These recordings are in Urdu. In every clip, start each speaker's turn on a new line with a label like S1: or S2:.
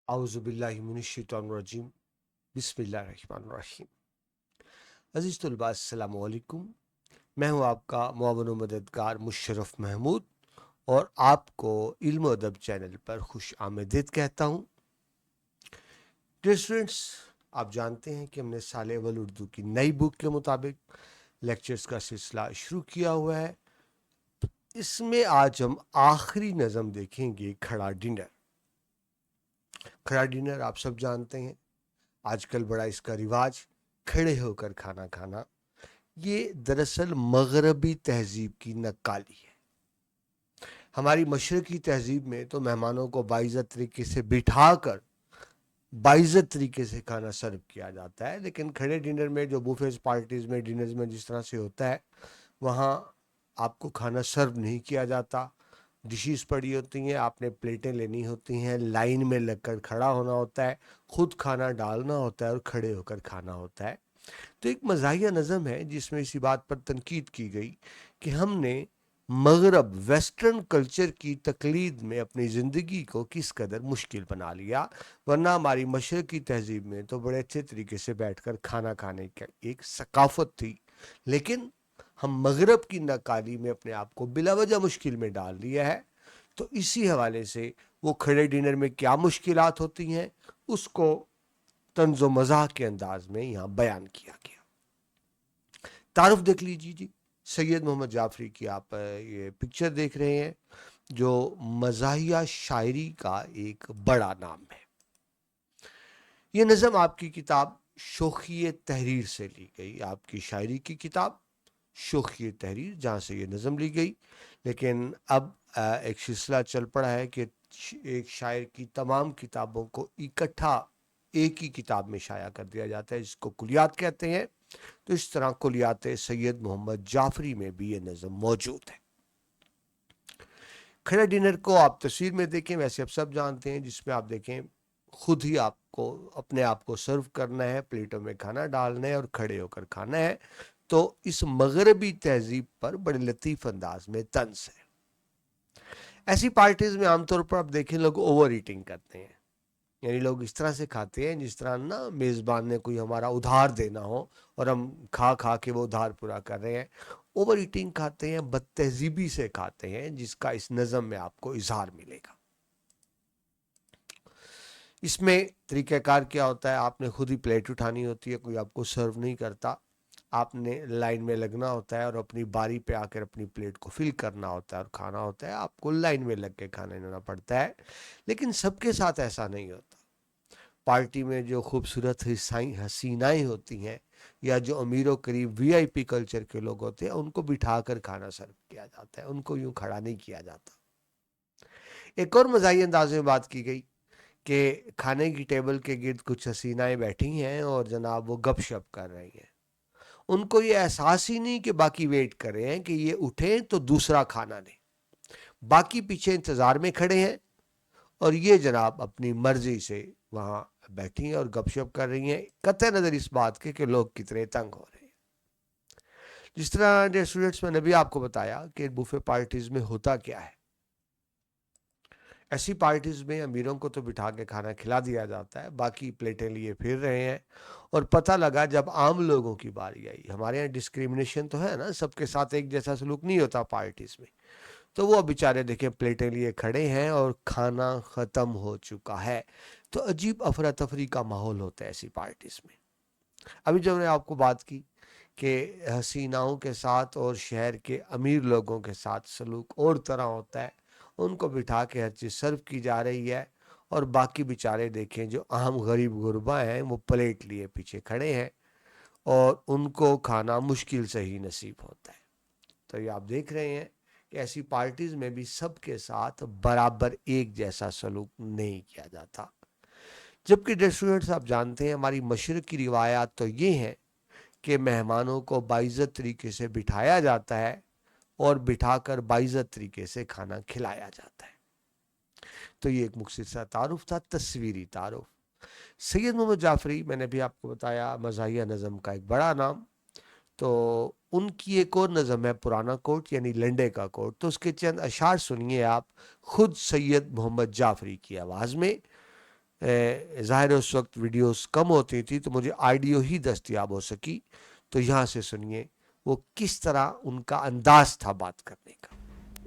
S1: اعوذ باللہ من الشیطان الرجیم بسم اللہ الرحمن الرحیم عزیز طلباء السلام علیکم. میں ہوں آپ کا معاون و مددگار مشرف محمود اور آپ کو علم و ادب چینل پر خوش آمدید کہتا ہوں. ڈیئر اسٹوڈنٹس، آپ جانتے ہیں کہ ہم نے سال اول اردو کی نئی بک کے مطابق لیکچرز کا سلسلہ شروع کیا ہوا ہے. اس میں آج ہم آخری نظم دیکھیں گے، کھڑا ڈنر. کھڑا ڈنر آپ سب جانتے ہیں، آج کل بڑا اس کا رواج کھڑے ہو کر کھانا کھانا. یہ دراصل مغربی تہذیب کی نقالی ہے. ہماری مشرقی تہذیب میں تو مہمانوں کو باعزت طریقے سے بٹھا کر باعزت طریقے سے کھانا سرو کیا جاتا ہے، لیکن کھڑے ڈنر میں جو بوفیز پارٹیز میں ڈنرز میں جس طرح سے ہوتا ہے، وہاں آپ کو کھانا سرو نہیں کیا جاتا. ڈشیز پڑی ہوتی ہیں، آپ نے پلیٹیں لینی ہوتی ہیں، لائن میں لگ کر کھڑا ہونا ہوتا ہے، خود کھانا ڈالنا ہوتا ہے اور کھڑے ہو کر کھانا ہوتا ہے. تو ایک مزاحیہ نظم ہے جس میں اسی بات پر تنقید کی گئی کہ ہم نے مغرب ویسٹرن کلچر کی تقلید میں اپنی زندگی کو کس قدر مشکل بنا لیا، ورنہ ہماری مشرقی تہذیب میں تو بڑے اچھے طریقے سے بیٹھ کر کھانا کھانے کی ایک ثقافت تھی. لیکن ہم مغرب کی نقالی میں اپنے آپ کو بلا وجہ مشکل میں ڈال دیا ہے. تو اسی حوالے سے وہ کھڑے ڈنر میں کیا مشکلات ہوتی ہیں اس کو طنز و مزاح کے انداز میں یہاں بیان کیا گیا. تعارف دیکھ لیجیے جی. سید محمد جعفری کی آپ یہ پکچر دیکھ رہے ہیں جو مزاحیہ شاعری کا ایک بڑا نام ہے. یہ نظم آپ کی کتاب شوخی تحریر سے لی گئی، آپ کی شاعری کی کتاب شوخی تحریر جہاں سے یہ نظم لی گئی. لیکن اب ایک سلسلہ چل پڑا ہے کہ ایک شاعر کی تمام کتابوں کو اکٹھا ایک ہی کتاب میں شائع کر دیا جاتا ہے، جس کو کلیات کہتے ہیں. تو اس طرح کلیات سید محمد جعفری میں بھی یہ نظم موجود ہے. کھڑا ڈنر کو آپ تصویر میں دیکھیں، ویسے آپ سب جانتے ہیں، جس میں آپ دیکھیں خود ہی آپ کو اپنے آپ کو سرو کرنا ہے، پلیٹوں میں کھانا ڈالنا ہے اور کھڑے ہو کر کھانا ہے. تو اس مغربی تہذیب پر بڑے لطیف انداز میں طنز ہے. ایسی پارٹیز میں عام طور پر آپ دیکھیں لوگ اوور ایٹنگ کرتے ہیں، یعنی لوگ اس طرح سے کھاتے ہیں جس طرح نا میزبان نے کوئی ہمارا ادھار دینا ہو اور ہم کھا کھا کے وہ ادھار پورا کر رہے ہیں. اوور ایٹنگ کھاتے ہیں، بد تہذیبی سے کھاتے ہیں، جس کا اس نظم میں آپ کو اظہار ملے گا. اس میں طریقہ کار کیا ہوتا ہے، آپ نے خود ہی پلیٹ اٹھانی ہوتی ہے، کوئی آپ کو سرو نہیں کرتا. آپ نے لائن میں لگنا ہوتا ہے اور اپنی باری پہ آ کر اپنی پلیٹ کو فل کرنا ہوتا ہے اور کھانا ہوتا ہے. آپ کو لائن میں لگ کے کھانا لینا پڑتا ہے. لیکن سب کے ساتھ ایسا نہیں ہوتا. پارٹی میں جو خوبصورت حسینائیں ہوتی ہیں یا جو امیر و قریب وی آئی پی کلچر کے لوگ ہوتے ہیں، ان کو بٹھا کر کھانا سرو کیا جاتا ہے، ان کو یوں کھڑا نہیں کیا جاتا. ایک اور مزاحیہ انداز میں بات کی گئی کہ کھانے کی ٹیبل کے گرد کچھ حسینائیں بیٹھی ہیں اور جناب وہ گپ شپ کر رہی ہیں. ان کو یہ احساس ہی نہیں کہ باقی ویٹ کر رہے ہیں کہ یہ اٹھیں تو دوسرا کھانا لیں. باقی پیچھے انتظار میں کھڑے ہیں اور یہ جناب اپنی مرضی سے وہاں بیٹھی ہیں اور گپ شپ کر رہی ہیں، قطع نظر اس بات کے کہ لوگ کتنے تنگ ہو رہے ہیں. جس طرح ڈیئر اسٹوڈنٹس میں نے بھی آپ کو بتایا کہ بوفے پارٹیز میں ہوتا کیا ہے. ایسی پارٹیز میں امیروں کو تو بٹھا کے کھانا کھلا دیا جاتا ہے، باقی پلیٹیں لیے پھر رہے ہیں. اور پتہ لگا جب عام لوگوں کی باری آئی، ہمارے یہاں ڈسکریمنیشن تو ہے نا، سب کے ساتھ ایک جیسا سلوک نہیں ہوتا پارٹیز میں. تو وہ بیچارے دیکھیں پلیٹیں لیے کھڑے ہیں اور کھانا ختم ہو چکا ہے. تو عجیب افراتفری کا ماحول ہوتا ہے ایسی پارٹیز میں. ابھی جب میں آپ کو بات کی کہ حسیناؤں کے ساتھ اور شہر کے امیر لوگوں کے ساتھ سلوک اور طرح ہوتا ہے، ان کو بٹھا کے ہر چیز سرو کی جا رہی ہے اور باقی بیچارے دیکھیں جو عام غریب غربا ہیں وہ پلیٹ لیے پیچھے کھڑے ہیں اور ان کو کھانا مشکل سے ہی نصیب ہوتا ہے. تو یہ آپ دیکھ رہے ہیں کہ ایسی پارٹیز میں بھی سب کے ساتھ برابر ایک جیسا سلوک نہیں کیا جاتا. جبکہ ڈیئر اسٹوڈنٹس آپ جانتے ہیں ہماری مشرق کی روایات تو یہ ہیں کہ مہمانوں کو باعزت طریقے سے بٹھایا جاتا ہے اور بٹھا کر باعزت طریقے سے کھانا کھلایا جاتا ہے. تو یہ ایک مختصر تعارف تھا، تصویری تعارف. سید محمد جعفری میں نے بھی آپ کو بتایا مزاحیہ نظم کا ایک بڑا نام. تو ان کی ایک اور نظم ہے پرانا کوٹ یعنی لنڈے کا کوٹ. تو اس کے چند اشعار سنیے آپ خود سید محمد جعفری کی آواز میں. ظاہر ہے اس وقت ویڈیوز کم ہوتی تھی تو مجھے آڈیو ہی دستیاب ہو سکی. تو یہاں سے سنیے وہ کس طرح ان کا انداز تھا بات کرنے کا.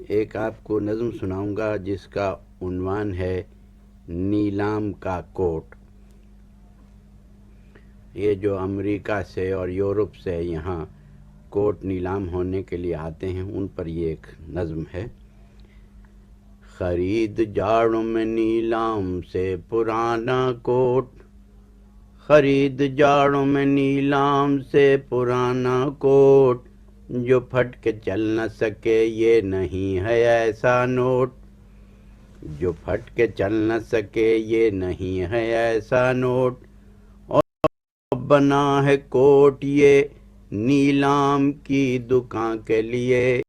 S2: ایک آپ کو نظم سناؤں گا جس کا عنوان ہے نیلام کا کوٹ. یہ جو امریکہ سے اور یورپ سے یہاں کوٹ نیلام ہونے کے لیے آتے ہیں ان پر یہ ایک نظم ہے. خرید جاڑوں میں نیلام سے پرانا کوٹ، خرید جاڑوں میں نیلام سے پرانا کوٹ، جو پھٹ کے چل نہ سکے یہ نہیں ہے ایسا نوٹ، جو پھٹ کے چل نہ سکے یہ نہیں ہے ایسا نوٹ، اور بنا ہے کوٹ یہ نیلام کی دکان کے لیے،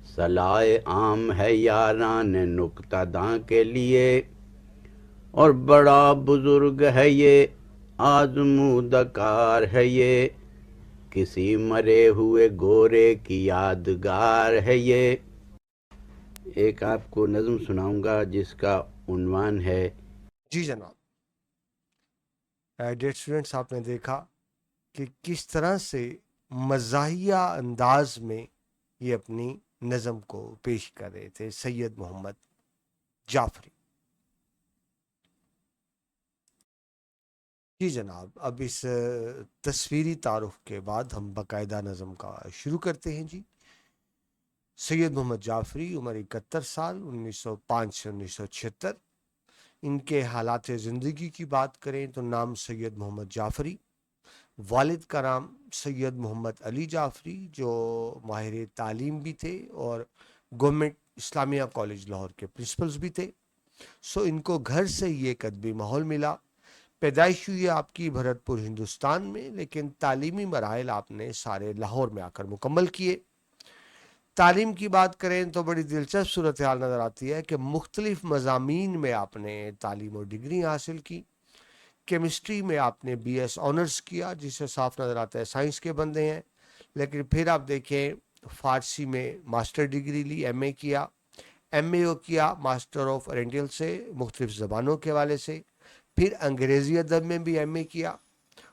S2: صلاح عام ہے یاران نکتہ داں کے لیے، اور بڑا بزرگ ہے یہ آزمودہ کار ہے یہ، کسی مرے ہوئے گورے کی یادگار ہے یہ. ایک آپ کو نظم سناؤں گا جس کا عنوان ہے.
S1: جی جناب. ڈیئر اسٹوڈنٹس، آپ نے دیکھا کہ کس طرح سے مزاحیہ انداز میں یہ اپنی نظم کو پیش کر رہے تھے سید محمد جعفری. جی جناب، اب اس تصویری تعارف کے بعد ہم باقاعدہ نظم کا شروع کرتے ہیں. جی، سید محمد جعفری، عمر 71 سال، 1905 سے 1976. ان کے حالات زندگی کی بات کریں تو نام سید محمد جعفری، والد کا نام سید محمد علی جعفری جو ماہر تعلیم بھی تھے اور گورنمنٹ اسلامیہ کالج لاہور کے پرنسپلز بھی تھے. سو ان کو گھر سے یہ ایک ادبی ماحول ملا. پیدائش ہوئی ہے آپ کی بھرت پور ہندوستان میں، لیکن تعلیمی مراحل آپ نے سارے لاہور میں آ کر مکمل کیے. تعلیم کی بات کریں تو بڑی دلچسپ صورتحال نظر آتی ہے کہ مختلف مضامین میں آپ نے تعلیم اور ڈگری حاصل کی. کیمسٹری میں آپ نے بی ایس آنرز کیا، جس سے صاف نظر آتا ہے سائنس کے بندے ہیں. لیکن پھر آپ دیکھیں فارسی میں ماسٹر ڈگری لی، ایم اے کیا، ایم اے او کیا ماسٹر آف اورینٹل سے، مختلف زبانوں کے حوالے سے. پھر انگریزی ادب میں بھی ایم اے کیا،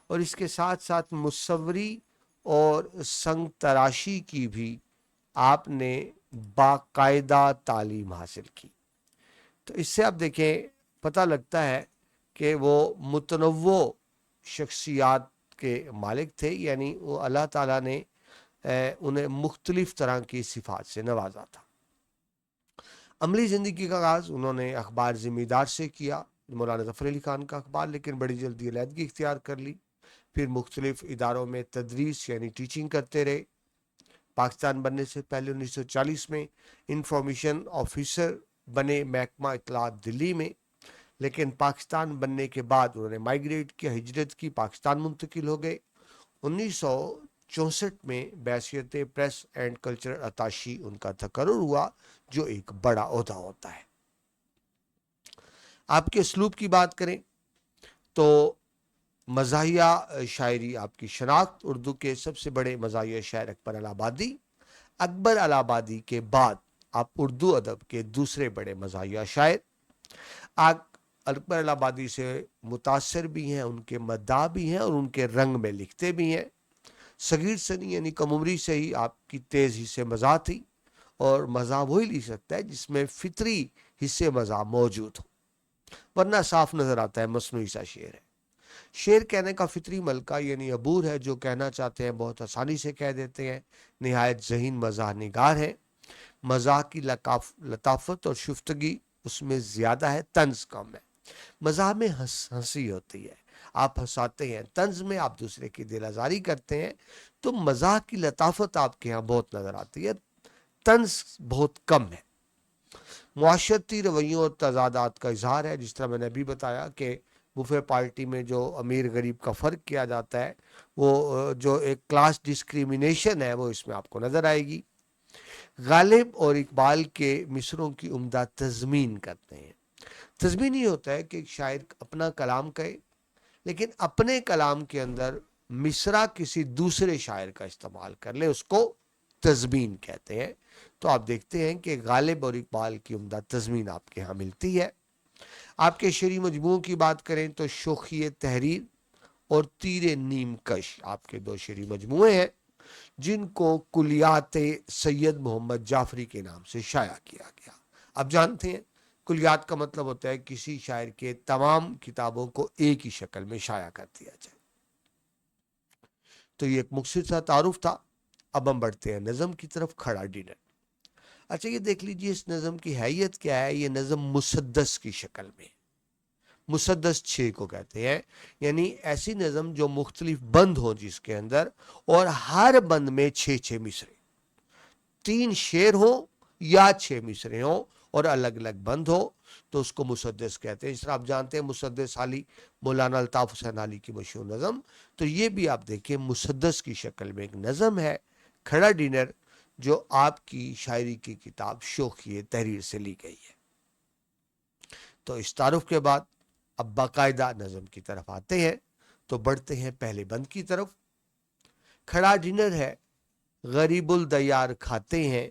S1: اور اس کے ساتھ ساتھ مصوری اور سنگ تراشی کی بھی آپ نے باقاعدہ تعلیم حاصل کی. تو اس سے آپ دیکھیں پتہ لگتا ہے کہ وہ متنوع شخصیات کے مالک تھے، یعنی وہ اللہ تعالیٰ نے انہیں مختلف طرح کی صفات سے نوازا تھا. عملی زندگی کا آغاز انہوں نے اخبار ذمہ دار سے کیا، مولانا ظفر علی خان کا اخبار، لیکن بڑی جلدی علیحدگی اختیار کر لی. پھر مختلف اداروں میں تدریس یعنی ٹیچنگ کرتے رہے. پاکستان بننے سے پہلے 1940 میں انفارمیشن آفیسر بنے محکمہ اطلاعات دلی میں، لیکن پاکستان بننے کے بعد انہوں نے مائیگریٹ کیا، ہجرت کی، پاکستان منتقل ہو گئے. 1964 میں بحیثیت پریس اینڈ کلچرل اتاشی ان کا تقرر ہوا، جو ایک بڑا عہدہ ہوتا ہے. آپ کے اسلوب کی بات کریں تو مزاحیہ شاعری آپ کی شناخت، اردو کے سب سے بڑے مزاحیہ شاعر اکبر الہ آبادی. اکبر الہ آبادی کے بعد آپ اردو ادب کے دوسرے بڑے مزاحیہ شاعر. آپ اکبر الہ آبادی سے متاثر بھی ہیں، ان کے مداح بھی ہیں اور ان کے رنگ میں لکھتے بھی ہیں. صغیر سنی یعنی کم عمری سے ہی آپ کی تیز حصے مزاح تھی، اور مزاح وہی لکھ سکتا ہے جس میں فطری حصے مزاح موجود ہو، ورنہ صاف نظر آتا ہے مصنوعی سا شعر ہے. شعر کہنے کا فطری ملکہ یعنی عبور ہے، جو کہنا چاہتے ہیں بہت آسانی سے کہہ دیتے ہیں. نہایت ذہین مزاح نگار ہے. مزاح کی لطافت اور شفتگی اس میں زیادہ ہے، طنز کم ہے. مزاح میں ہنسی ہوتی ہے، آپ ہنساتے ہیں. طنز میں آپ دوسرے کی دل آزاری کرتے ہیں. تو مزاح کی لطافت آپ کے ہاں بہت نظر آتی ہے، طنز بہت کم ہے. معاشرتی رویوں اور تضادات کا اظہار ہے، جس طرح میں نے ابھی بتایا کہ بوفے پارٹی میں جو امیر غریب کا فرق کیا جاتا ہے، وہ جو ایک کلاس ڈسکریمنیشن ہے وہ اس میں آپ کو نظر آئے گی. غالب اور اقبال کے مصروں کی عمدہ تضمین کرتے ہیں. تضمین یہ ہوتا ہے کہ ایک شاعر اپنا کلام کہے، لیکن اپنے کلام کے اندر مصرع کسی دوسرے شاعر کا استعمال کر لے، اس کو تضمین کہتے ہیں. تو آپ دیکھتے ہیں کہ غالب اور اقبال کی عمدہ تضمین آپ کے ہاں ملتی ہے. آپ کے شعری مجموعوں کی بات کریں تو شوخی تحریر اور تیر نیم کش آپ کے 2 شعری مجموعے ہیں جن کو کلیات سید محمد جعفری کے نام سے شائع کیا گیا. اب جانتے ہیں کلیات کا مطلب ہوتا ہے کسی شاعر کے تمام کتابوں کو ایک ہی شکل میں شائع کر دیا جائے. تو یہ ایک مختصر سا تعارف تھا. اب ہم بڑھتے ہیں نظم کی طرف. کھڑا ڈنر. اچھا یہ دیکھ لیجیے اس نظم کی حیت کیا ہے. یہ نظم مسدس کی شکل میں. مسدس 6 کو کہتے ہیں, یعنی ایسی نظم جو مختلف بند ہوں جس کے اندر, اور ہر بند میں 6 مصرے, 3 شعر ہوں یا 6 مصرے ہوں اور الگ الگ بند ہو تو اس کو مسدس کہتے ہیں. اس طرح آپ جانتے ہیں مسدس علی مولانا الطاف حسین علی کی مشہور نظم, تو یہ بھی آپ دیکھیں مسدس کی شکل میں ایک نظم ہے کھڑا ڈنر, جو آپ کی شاعری کی کتاب شوخی تحریر سے لی گئی ہے. تو اس تعارف کے بعد اب باقاعدہ نظم کی طرف آتے ہیں. تو بڑھتے ہیں پہلے بند کی طرف. کھڑا ڈنر ہے غریب الدیار کھاتے ہیں,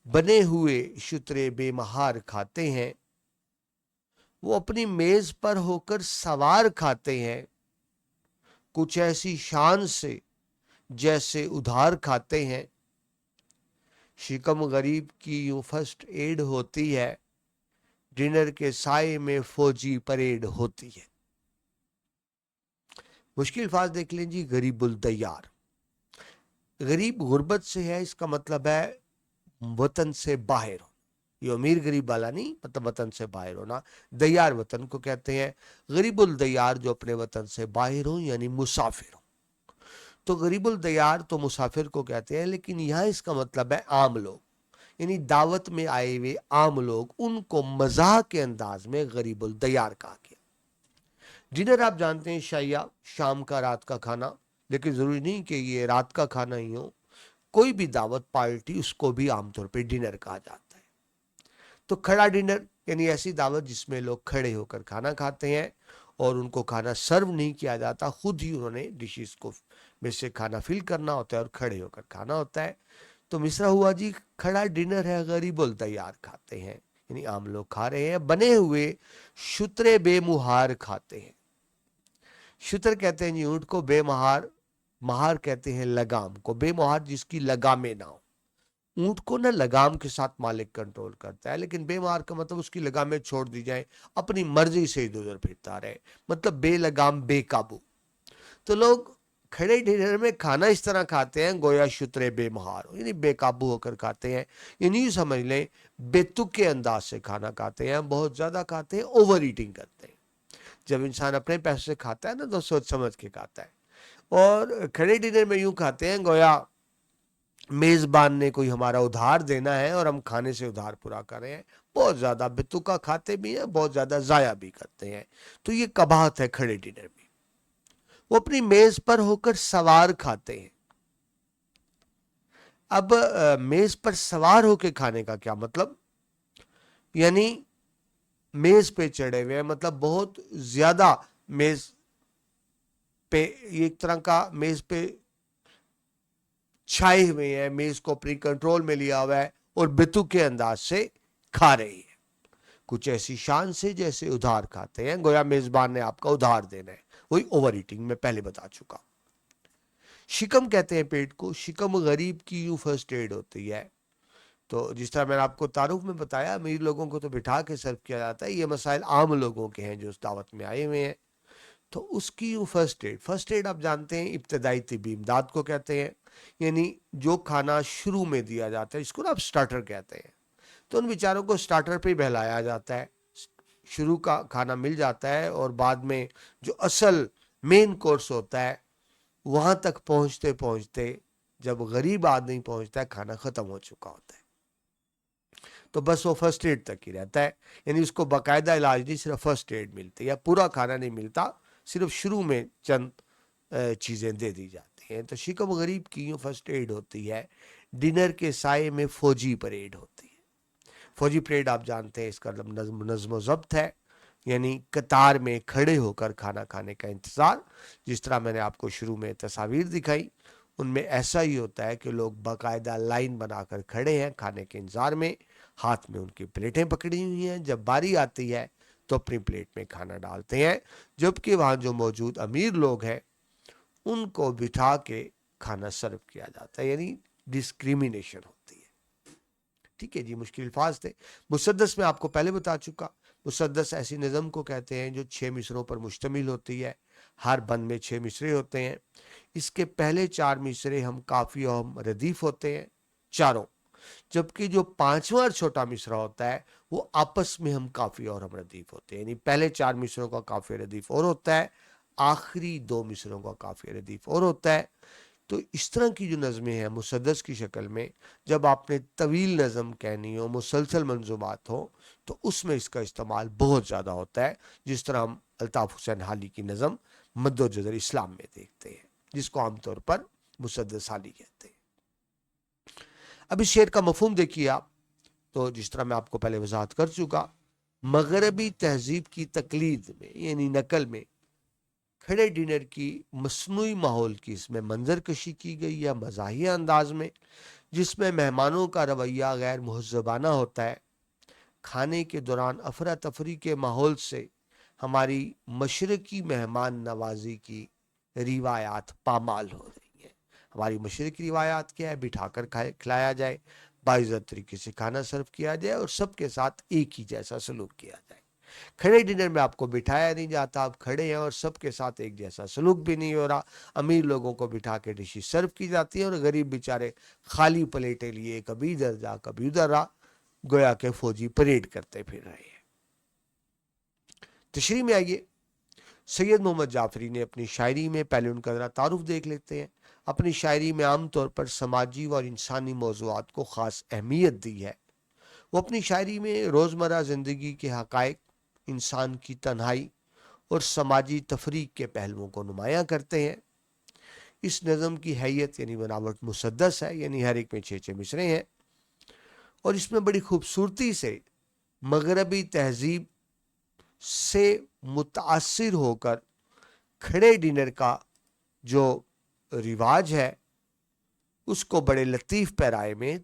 S1: بنے ہوئے شترے بے مہار کھاتے ہیں, وہ اپنی میز پر ہو کر سوار کھاتے ہیں, کچھ ایسی شان سے جیسے ادھار کھاتے ہیں, شکم غریب کی یوں فرسٹ ایڈ ہوتی ہے, ڈنر کے سائے میں فوجی پریڈ ہوتی ہے. مشکل الفاظ دیکھ لیں جی. غریب الدیار, غریب غربت سے ہے, اس کا مطلب ہے وطن سے باہر ہو. یہ امیر غریب والا نہیں, مطلب وطن سے باہر ہونا. دیار وطن کو کہتے ہیں. غریب الدیار جو اپنے وطن سے باہر ہوں یعنی مسافر ہوں. تو غریب الدیار تو مسافر کو کہتے ہیں, لیکن یہاں اس کا مطلب ہے عام لوگ, یعنی دعوت میں آئے ہوئے عام لوگ, ان کو مزاح کے انداز میں غریب الدیار کہا گیا. ڈنر آپ جانتے ہیں شائع شام کا رات کا کھانا, لیکن ضروری نہیں کہ یہ رات کا کھانا ہی ہو, کوئی بھی دعوت پارٹی اس کو بھی عام طور پہ ڈنر کہا جاتا ہے. تو کھڑا ڈنر یعنی ایسی دعوت جس میں لوگ کھڑے ہو کر کھانا کھاتے ہیں اور ان کو کھانا سرو نہیں کیا جاتا, خود ہی انہوں نے ڈشز کو میں سے کھانا فل کرنا ہوتا ہے اور کھڑے ہو کر کھانا ہوتا ہے. تو مصرع ہوا جی کھڑا ڈنر ہے غریب الدیار کھاتے ہیں, یعنی عام لوگ کھا رہے ہیں, بنے ہوئے شترے بے مہار کھاتے ہیں. شتر کہتے ہیں جی اونٹ کو, بے مہار, مہار کہتے ہیں لگام کو, بے مہار جس کی لگامیں نہ ہو. اونٹ کو نہ لگام کے ساتھ مالک کنٹرول کرتا ہے, لیکن بے مہار کا مطلب اس کی لگامیں چھوڑ دی جائیں, اپنی مرضی سے ادھر ادھر پھرتا رہے, مطلب بے لگام بے قابو. تو لوگ کھڑے ڈنر میں کھانا اس طرح کھاتے ہیں گویا شترے بے مہار ہو, یعنی بے قابو ہو کر کھاتے ہیں. یعنی یوں سمجھ لیں بے تک کے انداز سے کھانا کھاتے ہیں, بہت زیادہ کھاتے ہیں, اوور ایٹنگ کرتے ہیں. جب انسان اپنے پیسے سے کھاتا ہے نا تو سوچ سمجھ کے کھاتا ہے. اور کھڑے ڈنر میں یوں کھاتے ہیں گویا میزبان نے کوئی ہمارا ادھار دینا ہے اور ہم کھانے سے ادھار پورا کر رہے ہیں. بہت زیادہ بتکا کھاتے بھی ہیں, بہت زیادہ ضائع بھی کرتے ہیں. تو یہ قباحت ہے کھڑے ڈنر میں. وہ اپنی میز پر ہو کر سوار کھاتے ہیں. اب میز پر سوار ہو کے کھانے کا کیا مطلب, یعنی میز پہ چڑھے ہوئے, مطلب بہت زیادہ میز پہ, ایک طرح کا میز پہ چھائے ہوئے ہیں, میز کو اپنی کنٹرول میں لیا ہوا ہے اور بتو کے انداز سے کھا رہے ہیں. کچھ ایسی شان سے جیسے ادھار کھاتے ہیں, گویا میزبان نے آپ کا ادھار دینا ہے. وہی اوور ایٹنگ میں پہلے بتا چکا. شکم کہتے ہیں پیٹ کو, شکم غریب کی یوں فرسٹ ایڈ ہوتی ہے. تو جس طرح میں نے آپ کو تعارف میں بتایا, امیر لوگوں کو تو بٹھا کے سرو کیا جاتا ہے, یہ مسائل عام لوگوں کے ہیں جو اس دعوت میں آئے ہوئے ہیں. تو اس کی فرسٹ ایڈ, فرسٹ ایڈ آپ جانتے ہیں ابتدائی طبی امداد کو کہتے ہیں, یعنی جو کھانا شروع میں دیا جاتا ہے اس کو نا آپ سٹارٹر کہتے ہیں. تو ان بیچاروں کو سٹارٹر پہ بہلایا جاتا ہے, شروع کا کھانا مل جاتا ہے اور بعد میں جو اصل مین کورس ہوتا ہے وہاں تک پہنچتے پہنچتے جب غریب آدمی پہنچتا ہے کھانا ختم ہو چکا ہوتا ہے. تو بس وہ فرسٹ ایڈ تک ہی رہتا ہے, یعنی اس کو باقاعدہ علاج نہیں, صرف فرسٹ ایڈ ملتی ہے, یا پورا کھانا نہیں ملتا, صرف شروع میں چند چیزیں دے دی جاتی ہیں. تو شکم غریب کی یوں فرسٹ ایڈ ہوتی ہے, ڈنر کے سائے میں فوجی پریڈ ہوتی ہے. فوجی پریڈ آپ جانتے ہیں اس کا نظم و ضبط ہے, یعنی قطار میں کھڑے ہو کر کھانا کھانے کا انتظار. جس طرح میں نے آپ کو شروع میں تصاویر دکھائی ان میں ایسا ہی ہوتا ہے کہ لوگ باقاعدہ لائن بنا کر کھڑے ہیں کھانے کے انتظار میں, ہاتھ میں ان کی پلیٹیں پکڑی ہوئی ہیں، جب باری آتی ہے تو اپنی پلیٹ میں کھانا ڈالتے ہیں، جبکہ وہاں جو موجود امیر لوگ ہیں ان کو بٹھا کے کھانا سرو کیا جاتا ہے، یعنی ڈسکریمنیشن ہوتی ہے۔ ٹھیک ہے جی، مشکل الفاظ تھے۔ مسدس میں آپ کو پہلے بتا چکا، مسدس ایسی نظم کو کہتے ہیں جو 6 مصروں پر مشتمل ہوتی ہے، ہر بند میں 6 مصرے ہوتے ہیں، اس کے پہلے 4 مصرے ہم کافی اور ہم ردیف ہوتے ہیں چاروں، جبکہ جو 5واں اور چھوٹا مصرع ہوتا ہے وہ آپس میں ہم کافی اور ہم ردیف ہوتے ہیں، یعنی پہلے 4 مصروں کا کافی ردیف اور ہوتا ہے، آخری 2 مصروں کا کافی ردیف اور ہوتا ہے۔ تو اس طرح کی جو نظمیں ہیں مسدس کی شکل میں، جب آپ نے طویل نظم کہنی ہو، مسلسل منظومات ہو، تو اس میں اس کا استعمال بہت زیادہ ہوتا ہے، جس طرح ہم الطاف حسین حالی کی نظم مد و جزر اسلام میں دیکھتے ہیں، جس کو عام طور پر مسدس حالی کہتے ہیں۔ اب اس شعر کا مفہوم دیکھیے آپ، تو جس طرح میں آپ کو پہلے وضاحت کر چکا، مغربی تہذیب کی تقلید میں یعنی نقل میں کھڑے ڈنر کی مصنوعی ماحول کی اس میں منظر کشی کی گئی ہے مزاحیہ انداز میں، جس میں مہمانوں کا رویہ غیر مہذبانہ ہوتا ہے۔ کھانے کے دوران افراتفری کے ماحول سے ہماری مشرقی مہمان نوازی کی روایات پامال ہو رہی ہیں۔ ہماری مشرقی روایات کیا ہے؟ بٹھا کر کھلایا جائے، باعزت طریقے سے کھانا سرو کیا جائے اور سب کے ساتھ ایک ہی جیسا سلوک کیا جائے۔ کھڑے ڈنر میں آپ کو بٹھایا نہیں جاتا، آپ کھڑے ہیں اور سب کے ساتھ ایک جیسا سلوک بھی نہیں ہو رہا۔ امیر لوگوں کو بٹھا کے ڈشیں سرو کی جاتی ہیں اور غریب بیچارے خالی پلیٹیں لیے کبھی ادھر جا کبھی ادھر آ، گویا کہ فوجی پریڈ کرتے پھر رہے ہیں۔ تشریح میں آئیے، سید محمد جعفری نے اپنی شاعری میں، پہلے ان کا ذرا تعارف دیکھ لیتے ہیں، اپنی شاعری میں عام طور پر سماجی اور انسانی موضوعات کو خاص اہمیت دی ہے۔ وہ اپنی شاعری میں روزمرہ زندگی کے حقائق، انسان کی تنہائی اور سماجی تفریق کے پہلوؤں کو نمایاں کرتے ہیں۔ اس نظم کی حیت یعنی بناوٹ مسدس ہے، یعنی ہر ایک میں 6 مصرے ہیں، اور اس میں بڑی خوبصورتی سے مغربی تہذیب سے متاثر ہو کر کھڑے ڈنر کا جو رواج ہے اس کو بڑے لطیف پیرائے میں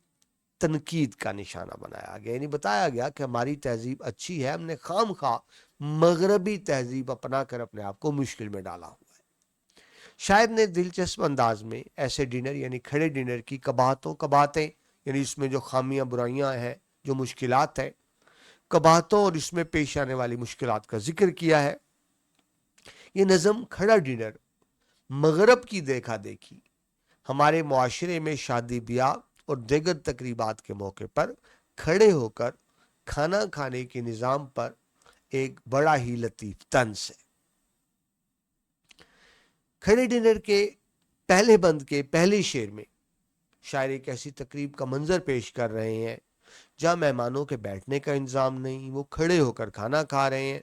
S1: تنقید کا نشانہ بنایا گیا، یعنی بتایا گیا کہ ہماری تہذیب اچھی ہے، ہم نے خام خواہ مغربی تہذیب اپنا کر اپنے آپ کو مشکل میں ڈالا ہوا ہے۔ شاعر نے دلچسپ انداز میں ایسے ڈنر یعنی کھڑے ڈنر کی قباحتیں یعنی اس میں جو خامیاں برائیاں ہیں، جو مشکلات ہیں، قباحتوں اور اس میں پیش آنے والی مشکلات کا ذکر کیا ہے۔ یہ نظم کھڑا ڈنر مغرب کی دیکھا دیکھی ہمارے معاشرے میں شادی بیاہ اور دیگر تقریبات کے موقع پر کھڑے ہو کر کھانا کھانے کے نظام پر ایک بڑا ہی لطیف طنز ہے۔ کھڑے ڈنر کے پہلے بند کے پہلے شعر میں شاعر ایک ایسی تقریب کا منظر پیش کر رہے ہیں جہاں مہمانوں کے بیٹھنے کا انتظام نہیں، وہ کھڑے ہو کر کھانا کھا رہے ہیں۔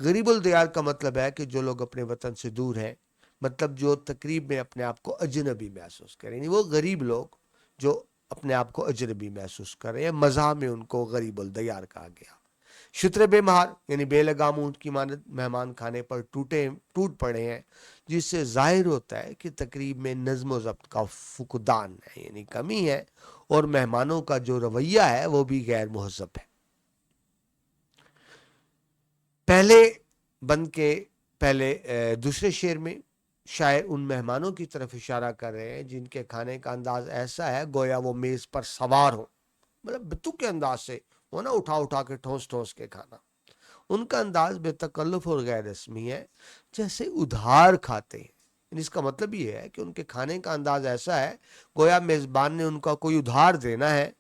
S1: غریب الدیار کا مطلب ہے کہ جو لوگ اپنے وطن سے دور ہیں، مطلب جو تقریب میں اپنے آپ کو اجنبی محسوس کریں، یعنی وہ غریب لوگ جو اپنے آپ کو اجنبی محسوس کر رہے ہیں، مزاح میں ان کو غریب الدیار کہا گیا۔ شتر بے مہار یعنی بے لگام اونٹ کی مانند مہمان کھانے پر ٹوٹ پڑے ہیں، جس سے ظاہر ہوتا ہے کہ تقریب میں نظم و ضبط کا فقدان ہے، یعنی کمی ہے، اور مہمانوں کا جو رویہ ہے وہ بھی غیر مہذب ہے۔ پہلے بند کے پہلے دوسرے شعر میں شاعر ان مہمانوں کی طرف اشارہ کر رہے ہیں جن کے کھانے کا انداز ایسا ہے گویا وہ میز پر سوار ہو، مطلب بتو کے انداز سے وہ نا اٹھا کے ٹھونس کے کھانا۔ ان کا انداز بے تکلف اور غیر رسمی ہے، جیسے ادھار کھاتے ہیں۔ اس کا مطلب یہ ہے کہ ان کے کھانے کا انداز ایسا ہے گویا میزبان نے ان کا کوئی ادھار دینا ہے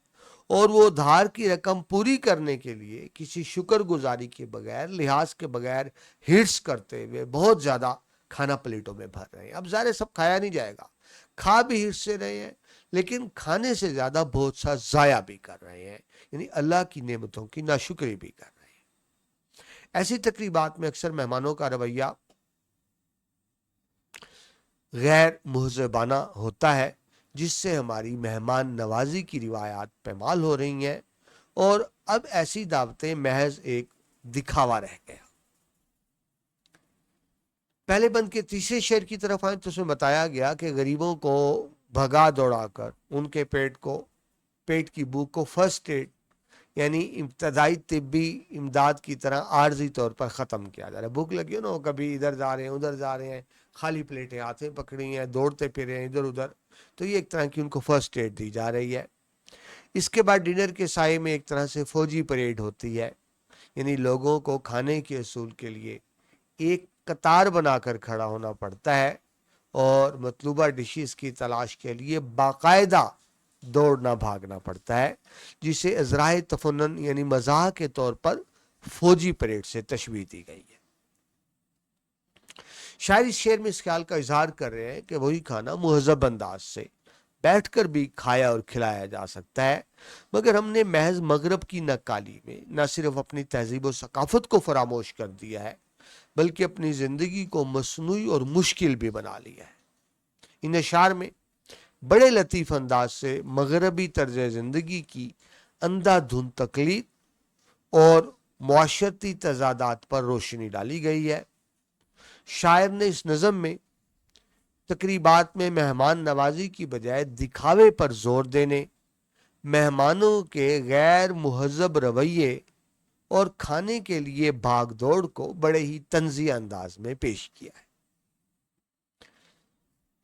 S1: اور وہ ادھار کی رقم پوری کرنے کے لیے کسی شکر گزاری کے بغیر، لحاظ کے بغیر، ہرس کرتے ہوئے بہت زیادہ کھانا پلیٹوں میں بھر رہے ہیں۔ اب ظاہر سب کھایا نہیں جائے گا، کھا بھی ہرس سے رہے ہیں، لیکن کھانے سے زیادہ بہت سا ضائع بھی کر رہے ہیں، یعنی اللہ کی نعمتوں کی ناشکری بھی کر رہے ہیں۔ ایسی تقریبات میں اکثر مہمانوں کا رویہ غیر مہذبانہ ہوتا ہے، جس سے ہماری مہمان نوازی کی روایات پامال ہو رہی ہیں، اور اب ایسی دعوتیں محض ایک دکھاوا رہ گیا۔ پہلے بند کے تیسرے شعر کی طرف آئیں تو اس میں بتایا گیا کہ غریبوں کو بھگا دوڑا کر ان کے پیٹ کی بھوک کو فرسٹ ایڈ یعنی ابتدائی طبی امداد کی طرح عارضی طور پر ختم کیا جا رہا ہے. بھوک لگی ہو نا، کبھی ادھر جا رہے ہیں ادھر جا رہے ہیں، خالی پلیٹیں ہاتھیں پکڑی ہیں، دوڑتے پھرے ہیں ادھر ادھر، تو یہ ایک طرح کی ان کو فرسٹ ایڈ دی جا رہی ہے. اس کے بعد ڈنر کے سائے میں ایک طرح سے فوجی پریڈ ہوتی ہے، یعنی لوگوں کو کھانے کے اصول کے لیے ایک قطار بنا کر کھڑا ہونا پڑتا ہے اور مطلوبہ ڈشز کی تلاش کے لیے باقاعدہ دوڑنا بھاگنا پڑتا ہے، جسے ازراہ تفنن یعنی مزاح کے طور پر فوجی پریڈ سے تشبیہ دی گئی ہے. شاعر اس شعر میں اس خیال کا اظہار کر رہے ہیں کہ وہی کھانا مہذب انداز سے بیٹھ کر بھی کھایا اور کھلایا جا سکتا ہے، مگر ہم نے محض مغرب کی نقالی میں نہ صرف اپنی تہذیب و ثقافت کو فراموش کر دیا ہے بلکہ اپنی زندگی کو مصنوعی اور مشکل بھی بنا لیا ہے. ان اشعار میں بڑے لطیف انداز سے مغربی طرز زندگی کی اندھا دھند تقلید اور معاشرتی تضادات پر روشنی ڈالی گئی ہے. شاعر نے اس نظم میں تقریبات میں مہمان نوازی کی بجائے دکھاوے پر زور دینے، مہمانوں کے غیر مہذب رویے اور کھانے کے لیے بھاگ دوڑ کو بڑے ہی طنزیہ انداز میں پیش کیا ہے.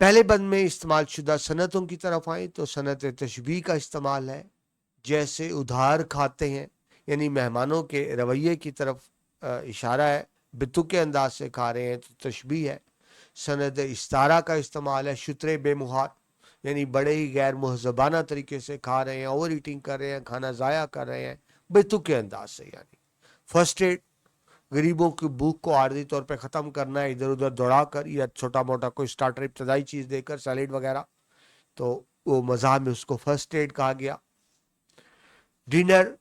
S1: پہلے بند میں استعمال شدہ صنعتوں کی طرف آئیں تو صنعت تشبیہ کا استعمال ہے، جیسے ادھار کھاتے ہیں، یعنی مہمانوں کے رویے کی طرف اشارہ ہے. بتوکے انداز سے کھا رہے ہیں تو تشبیہ ہے. صنعت استارہ کا استعمال ہے، شترے بے مہار، یعنی بڑے ہی غیر مہذبانہ طریقے سے کھا رہے ہیں، اوور ایٹنگ کر رہے ہیں، کھانا ضائع کر رہے ہیں بتوکے انداز سے. یعنی فرسٹ ایڈ غریبوں کی بھوک کو عارضی طور پہ ختم کرنا ہے، ادھر ادھر دوڑا کر یا چھوٹا موٹا کوئی سٹارٹر ابتدائی چیز دے کر سیلیڈ وغیرہ، تو وہ مزاح میں اس کو فرسٹ ایڈ کہا گیا. ڈنر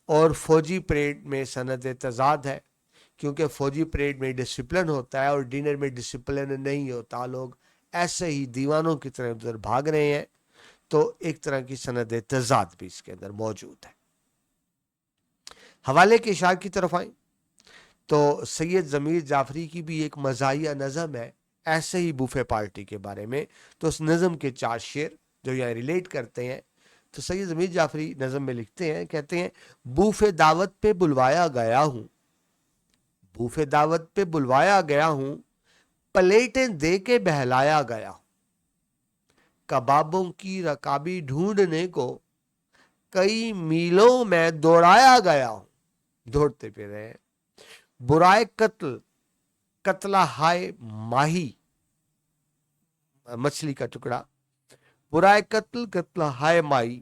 S1: اور فوجی پریڈ میں صنعت تضاد ہے، کیونکہ فوجی پریڈ میں ڈسپلن ہوتا ہے اور ڈنر میں ڈسپلن نہیں ہوتا، لوگ ایسے ہی دیوانوں کی طرح ادھر بھاگ رہے ہیں، تو ایک طرح کی صنعت تضاد بھی اس کے اندر موجود ہے. حوالے کے اشعار کی طرف آئیں تو سید ضمیر جعفری کی بھی ایک مزاحیہ نظم ہے ایسے ہی بوفے پارٹی کے بارے میں، تو اس نظم کے 4 شعر جو یہاں ریلیٹ کرتے ہیں. تو سید ضمیر جعفری نظم میں لکھتے ہیں، کہتے ہیں بوفے دعوت پہ بلوایا گیا ہوں، بوفے دعوت پہ بلوایا گیا ہوں، پلیٹیں دے کے بہلایا گیا ہوں، کبابوں کی رکابی ڈھونڈنے کو کئی میلوں میں دوڑایا گیا ہوں. دوڑتے پہ رہے ہیں. برائے قتل قتلہ ہائے ماہی، مچھلی کا ٹکڑا، برائے قتل قتلہ ہائے ماہی،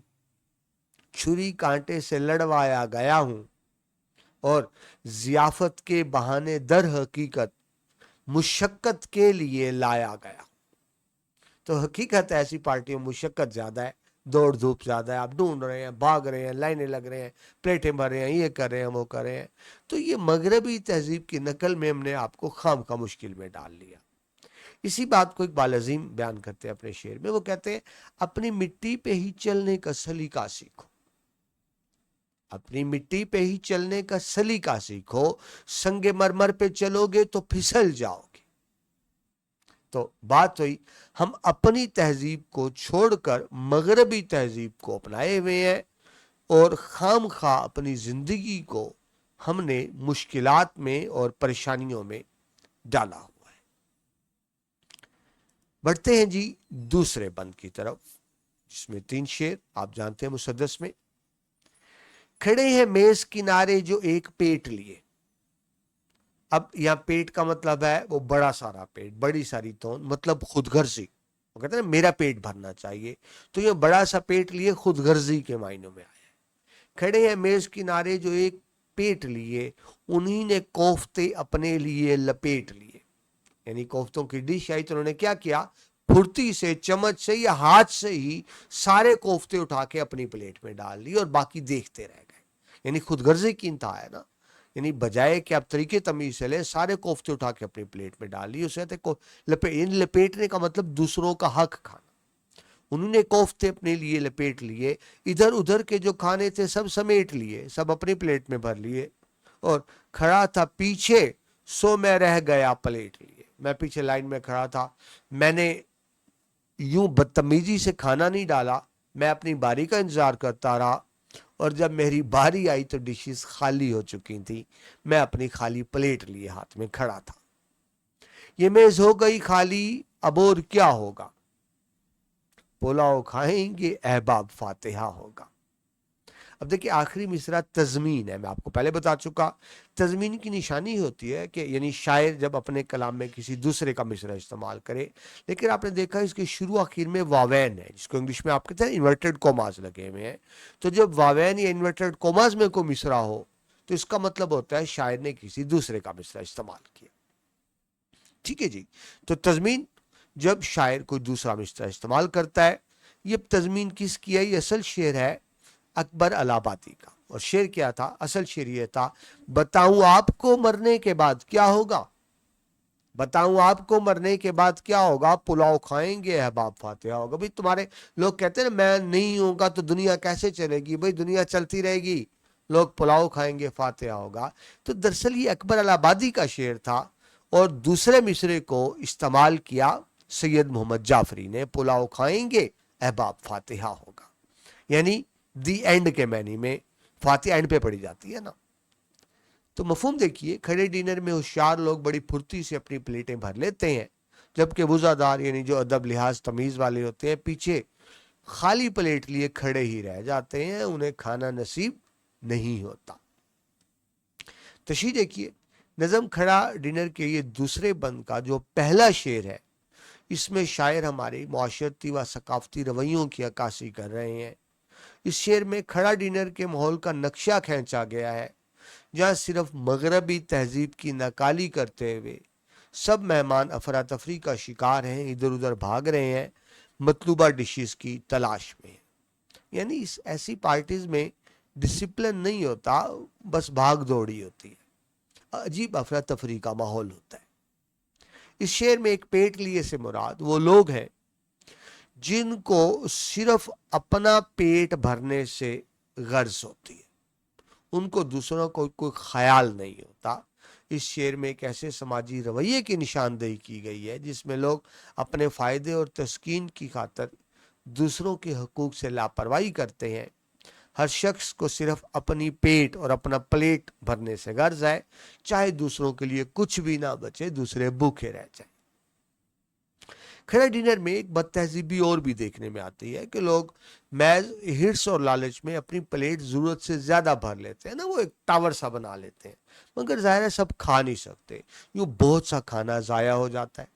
S1: چھری کانٹے سے لڑوایا گیا ہوں، اور ضیافت کے بہانے در حقیقت مشقت کے لیے لایا گیا. تو حقیقت ایسی پارٹیوں میں مشقت زیادہ ہے، دوڑ دھوپ زیادہ ہے، آپ ڈھونڈ رہے ہیں، بھاگ رہے ہیں، لائنیں لگ رہے ہیں، پلیٹیں بھر رہے ہیں، یہ کر رہے ہیں، وہ کر رہے ہیں. تو یہ مغربی تہذیب کی نقل میں ہم نے آپ کو خام کا مشکل میں ڈال لیا. اسی بات کو اقبال عظیم بیان کرتے ہیں اپنے شعر میں. وہ کہتے ہیں اپنی مٹی پہ ہی چلنے کا سلیقہ سیکھو، اپنی مٹی پہ ہی چلنے کا سلیقہ سیکھو، سنگ مرمر پہ چلو گے تو پھسل جاؤ گے. تو بات ہوئی ہم اپنی تہذیب کو چھوڑ کر مغربی تہذیب کو اپنائے ہوئے ہیں اور خام خواہ اپنی زندگی کو ہم نے مشکلات میں اور پریشانیوں میں ڈالا ہوا ہے. بڑھتے ہیں جی دوسرے بند کی طرف، جس میں 3 شعر آپ جانتے ہیں مسدس میں. کھڑے ہیں میز کنارے جو ایک پیٹ لیے. اب یہاں پیٹ کا مطلب ہے وہ بڑا سارا پیٹ، بڑی ساری توند، مطلب خود غرضی. وہ کہتے ہیں نا میرا پیٹ بھرنا چاہیے، تو یہ بڑا سا پیٹ لیے خود غرضی کے معنوں میں آیا. کھڑے ہیں میز کنارے جو ایک پیٹ لیے، انہی نے کوفتے اپنے لیے لپیٹ لیے. یعنی کوفتوں کی ڈش آئی تو انہوں نے کیا کیا، پھرتی سے چمچ سے یا ہاتھ سے ہی سارے کوفتے اٹھا کے اپنی پلیٹ میں ڈال لیے اور باقی دیکھتے رہ گئے. یعنی خود غرضی کی انتہا ہے نا. یعنی بجائے کہ آپ طریقے تمیز سے لیں، سارے کوفتے اٹھا کے اپنی پلیٹ میں ڈال لیے. اسے لپیٹنے کا مطلب دوسروں کا حق کھانا. انہوں نے کوفتے اپنے لیے لپیٹ لیے، ادھر ادھر کے جو کھانے تھے سب سمیٹ لیے، سب اپنی پلیٹ میں بھر لیے. اور کھڑا تھا پیچھے سو میں رہ گیا پلیٹ لیے. میں پیچھے لائن میں کھڑا تھا، میں نے یوں بدتمیزی سے کھانا نہیں ڈالا، میں اپنی باری کا انتظار کرتا رہا اور جب میری باری آئی تو ڈشز خالی ہو چکی تھی، میں اپنی خالی پلیٹ لیے ہاتھ میں کھڑا تھا۔ یہ میز ہو گئی خالی، اب اور کیا ہوگا؟ پلاؤ کھائیں گے احباب فاتحہ ہوگا۔ اب دیکھیں آخری مصرع تضمین ہے، میں آپ کو پہلے بتا چکا تضمین کی نشانی ہوتی ہے کہ یعنی شاعر جب اپنے کلام میں کسی دوسرے کا مصرع استعمال کرے، لیکن آپ نے دیکھا اس کے شروع آخر میں واوین ہے، جس کو انگلش میں آپ کہتے ہیں انورٹڈ کوماز لگے ہوئے ہیں۔ تو جب واوین یا انورٹڈ کوماز میں کوئی مصرع ہو تو اس کا مطلب ہوتا ہے شاعر نے کسی دوسرے کا مصرع استعمال کیا۔ ٹھیک ہے جی، تو تضمین جب شاعر کوئی دوسرا مصرع استعمال کرتا ہے۔ یہ تضمین کس کی ہے؟ یہ اصل شعر ہے اکبر الہ آبادی کا، اور شعر کیا تھا؟ اصل شعر یہ تھا، بتاؤں آپ کو مرنے کے بعد کیا ہوگا، بتاؤں آپ کو مرنے کے بعد کیا ہوگا، پلاؤ کھائیں گے احباب فاتحہ ہوگا۔ بھئی تمہارے لوگ کہتے ہیں نا میں نہیں ہوں گا تو دنیا کیسے چلے گی؟ بھئی دنیا چلتی رہے گی، لوگ پلاؤ کھائیں گے فاتحہ ہوگا۔ تو دراصل یہ اکبر الہ آبادی کا شعر تھا، اور دوسرے مصرے کو استعمال کیا سید محمد جعفری نے، پلاؤ کھائیں گے احباب فاتحہ ہوگا، یعنی دی اینڈ کے معنی میں فاتحہ اینڈ پہ پڑھی جاتی ہے نا۔ تو مفہوم دیکھیے، کھڑے ڈنر میں ہوشیار لوگ بڑی پھرتی سے اپنی پلیٹیں بھر لیتے ہیں، جبکہ وزادار یعنی جو ادب لحاظ تمیز والے ہوتے ہیں پیچھے خالی پلیٹ لیے کھڑے ہی رہ جاتے ہیں، انہیں کھانا نصیب نہیں ہوتا۔ تشریح دیکھیے، نظم کھڑا ڈنر کے یہ دوسرے بند کا جو پہلا شعر ہے، اس میں شاعر ہماری معاشرتی و ثقافتی رویوں کی عکاسی کر رہے ہیں۔ اس شعر میں کھڑا ڈنر کے ماحول کا نقشہ کھینچا گیا ہے، جہاں صرف مغربی تہذیب کی نقالی کرتے ہوئے سب مہمان افراتفری کا شکار ہیں، ادھر ادھر بھاگ رہے ہیں، مطلوبہ ڈشز کی تلاش میں۔ یعنی اس ایسی پارٹیز میں ڈسپلن نہیں ہوتا، بس بھاگ دوڑی ہوتی ہے، عجیب افراتفری کا ماحول ہوتا ہے۔ اس شعر میں ایک پیٹ لیے سے مراد وہ لوگ ہیں جن کو صرف اپنا پیٹ بھرنے سے غرض ہوتی ہے، ان کو دوسروں کو کوئی خیال نہیں ہوتا۔ اس شعر میں ایک ایسے سماجی رویے کی نشاندہی کی گئی ہے جس میں لوگ اپنے فائدے اور تسکین کی خاطر دوسروں کے حقوق سے لاپرواہی کرتے ہیں۔ ہر شخص کو صرف اپنی پیٹ اور اپنا پلیٹ بھرنے سے غرض ہے، چاہے دوسروں کے لیے کچھ بھی نہ بچے، دوسرے بھوکے رہ جائیں۔ کھڑے ڈنر میں ایک بد تہذیبی اور بھی دیکھنے میں آتی ہے کہ لوگ محض ہرس اور لالچ میں اپنی پلیٹ ضرورت سے زیادہ بھر لیتے ہیں نا، وہ ایک ٹاور سا بنا لیتے ہیں، مگر ظاہر ہے سب کھا نہیں سکتے، یوں بہت سا کھانا ضائع ہو جاتا ہے،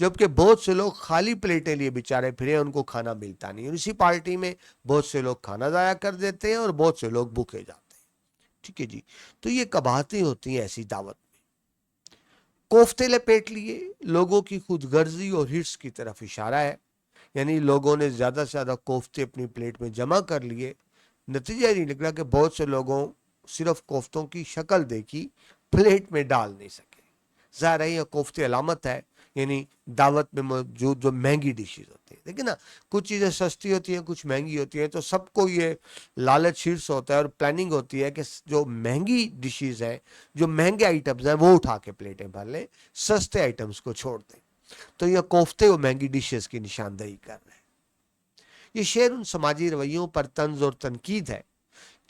S1: جبکہ بہت سے لوگ خالی پلیٹیں لیے بیچارے پھرے، ان کو کھانا ملتا نہیں، اور اسی پارٹی میں بہت سے لوگ کھانا ضائع کر دیتے ہیں اور بہت سے لوگ بھوکے جاتے ہیں۔ ٹھیک ہے جی، تو یہ قباحتیں ہوتی ہیں ایسی دعوت میں۔ کوفتے لپیٹ لیے لوگوں کی خود غرضی اور ہرس کی طرف اشارہ ہے، یعنی لوگوں نے زیادہ سے زیادہ کوفتے اپنی پلیٹ میں جمع کر لیے، نتیجہ یہ نکلا کہ بہت سے لوگوں صرف کوفتوں کی شکل دیکھی، پلیٹ میں ڈال نہیں سکے۔ ظاہر ہے یہ کوفتے علامت ہے، یعنی دعوت میں موجود جو مہنگی ڈشز ہوتی ہیں، دیکھیں نا کچھ چیزیں سستی ہوتی ہیں، کچھ مہنگی ہوتی ہیں، تو سب کو یہ لالچ ہرس ہوتا ہے اور پلاننگ ہوتی ہے کہ جو مہنگی ڈشز ہیں، جو مہنگے آئٹمز ہیں، وہ اٹھا کے پلیٹیں بھر لیں، سستے آئٹمز کو چھوڑ دیں۔ تو یہ کوفتے و مہنگی ڈشز کی نشاندہی کر رہے ہیں۔ یہ شعر ان سماجی رویوں پر طنز اور تنقید ہے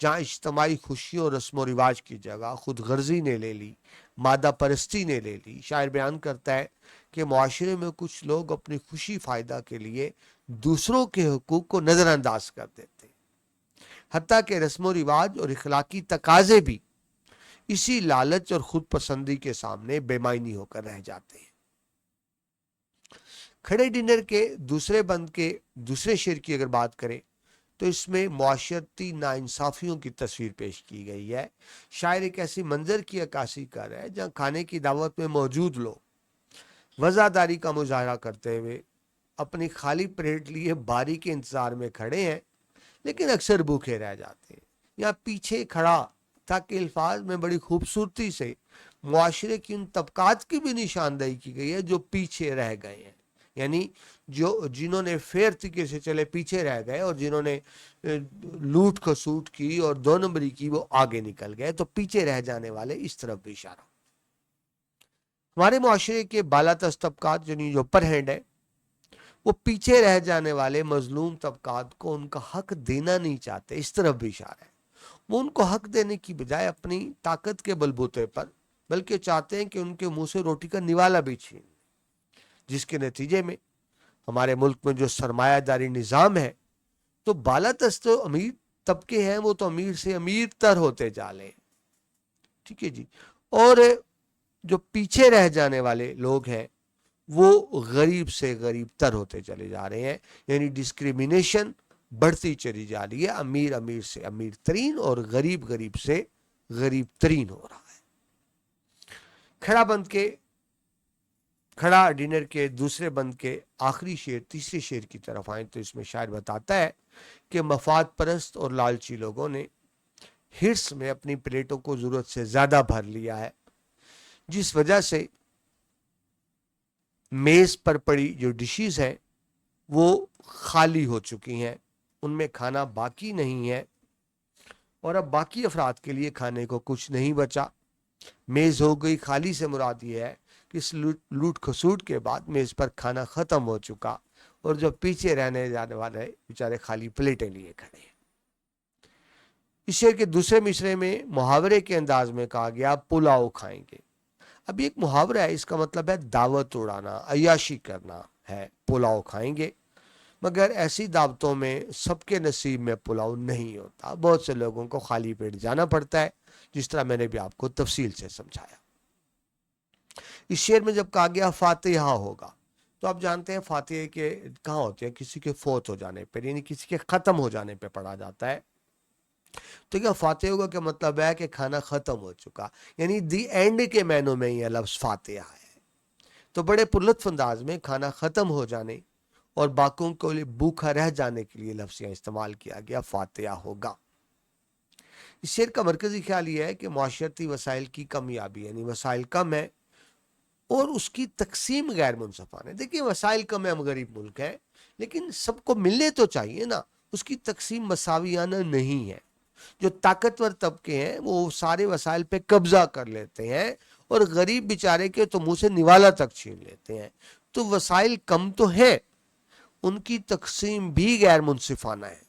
S1: جہاں اجتماعی خوشیوں اور رسم و رواج کی جگہ خود غرضی نے لے لی، مادہ پرستی نے لے لی۔ شاعر بیان کرتا ہے کہ معاشرے میں کچھ لوگ اپنی خوشی فائدہ کے لیے دوسروں کے حقوق کو نظر انداز کر دیتے ہیں، حتیٰ کہ رسم و رواج اور اخلاقی تقاضے بھی اسی لالچ اور خود پسندی کے سامنے بے معنی ہو کر رہ جاتے ہیں۔ کھڑے ڈنر کے دوسرے بند کے دوسرے شعر کی اگر بات کریں تو اس میں معاشرتی ناانصافیوں کی تصویر پیش کی گئی ہے۔ شاعر ایک ایسی منظر کی عکاسی کر رہا ہے جہاں کھانے کی دعوت میں موجود لوگ وزاداری کا مظاہرہ کرتے ہوئے اپنی خالی پلیٹ لیے باری کے انتظار میں کھڑے ہیں، لیکن اکثر بھوکے رہ جاتے ہیں۔ یا پیچھے کھڑا تاکہ الفاظ میں بڑی خوبصورتی سے معاشرے کی ان طبقات کی بھی نشاندہی کی گئی ہے جو پیچھے رہ گئے ہیں، یعنی جنہوں نے فیئر طریقے سے چلے پیچھے رہ گئے، اور جنہوں نے لوٹ کھسوٹ کی اور دو نمبری کی وہ آگے نکل گئے، تو پیچھے رہ جانے والے اس طرف بھی اشارہ۔ ہمارے معاشرے کے بالاتر طبقات یعنی جو اپر ہینڈ ہے، وہ پیچھے رہ جانے والے مظلوم طبقات کو ان کا حق دینا نہیں چاہتے، اس طرف بھی اشارہ ہے۔ وہ ان کو حق دینے کی بجائے اپنی طاقت کے بلبوتے پر بلکہ چاہتے ہیں کہ ان کے منہ سے روٹی کا نوالا بھی چھین، جس کے نتیجے میں ہمارے ملک میں جو سرمایہ داری نظام ہے تو بالادست امیر طبقے ہیں وہ تو امیر سے امیر تر ہوتے جا رہے ہیں، ٹھیک ہے جی، اور جو پیچھے رہ جانے والے لوگ ہیں وہ غریب سے غریب تر ہوتے چلے جا رہے ہیں، یعنی ڈسکریمنیشن بڑھتی چلی جا رہی ہے، امیر امیر سے امیر ترین اور غریب غریب سے غریب ترین ہو رہا ہے۔ کھڑا ڈنر کے دوسرے بند کے آخری شعر تیسرے شعر کی طرف آئیں تو اس میں شاعر بتاتا ہے کہ مفاد پرست اور لالچی لوگوں نے ہرس میں اپنی پلیٹوں کو ضرورت سے زیادہ بھر لیا ہے، جس وجہ سے میز پر پڑی جو ڈشز ہیں وہ خالی ہو چکی ہیں، ان میں کھانا باقی نہیں ہے اور اب باقی افراد کے لیے کھانے کو کچھ نہیں بچا۔ میز ہو گئی خالی سے مراد یہ ہے کہ اس لوٹ کھسوٹ کے بعد میز پر کھانا ختم ہو چکا اور جو پیچھے رہنے جانے والے بیچارے خالی پلیٹیں لیے کھڑے ہیں۔ اس شعر کے دوسرے مصرے میں محاورے کے انداز میں کہا گیا پلاؤ کھائیں گے۔ اب ایک محاورہ ہے، اس کا مطلب ہے دعوت اڑانا، عیاشی کرنا ہے، پلاؤ کھائیں گے، مگر ایسی دعوتوں میں سب کے نصیب میں پلاؤ نہیں ہوتا، بہت سے لوگوں کو خالی پیٹ جانا پڑتا ہے، جس طرح میں نے بھی آپ کو تفصیل سے سمجھایا۔ اس شعر میں جب کہا گیا فاتحہ ہوگا تو آپ جانتے ہیں فاتحہ کے کہاں ہوتے ہیں، کسی کے فوت ہو جانے پر، یعنی کسی کے ختم ہو جانے پہ پڑھا جاتا ہے۔ تو کیا فاتحہ ہوگا کا مطلب ہے کہ کھانا ختم ہو چکا، یعنی دی اینڈ کے معنوں میں یہ لفظ فاتحہ ہے۔ تو بڑے پرلطف انداز میں کھانا ختم ہو جانے اور باقیوں کو بھوکا رہ جانے کے لیے لفظ استعمال کیا گیا، فاتحہ ہوگا۔ اس شعر کا مرکزی خیال یہ ہے کہ معاشرتی وسائل کی کمیابی، یعنی وسائل کم ہے اور اس کی تقسیم غیر منصفانہ۔ دیکھیں وسائل کم ہے، ہم غریب ملک ہے، لیکن سب کو ملنے تو چاہیے نا، اس کی تقسیم مساویانہ نہیں ہے۔ جو طاقتور طبقے ہیں وہ سارے وسائل پہ قبضہ کر لیتے ہیں اور غریب بیچارے کے تو منہ سے نوالا تک چھین لیتے ہیں۔ تو وسائل کم تو ہیں، ان کی تقسیم بھی غیر منصفانہ ہے۔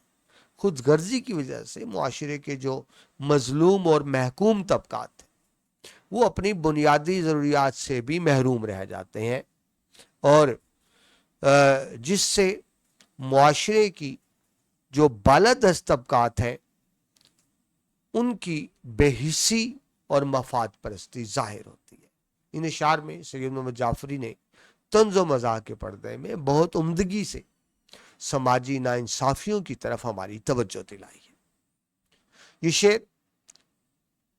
S1: خود غرضی کی وجہ سے معاشرے کے جو مظلوم اور محکوم طبقات ہیں وہ اپنی بنیادی ضروریات سے بھی محروم رہ جاتے ہیں، اور جس سے معاشرے کی جو بالادست طبقات ہیں ان کی بے حسی اور مفاد پرستی ظاہر ہوتی ہے۔ ان اشعار میں سید محمد جعفری نے طنز و مزاح کے پردے میں بہت عمدگی سے سماجی ناانصافیوں کی طرف ہماری توجہ دلائی ہے۔ یہ شعر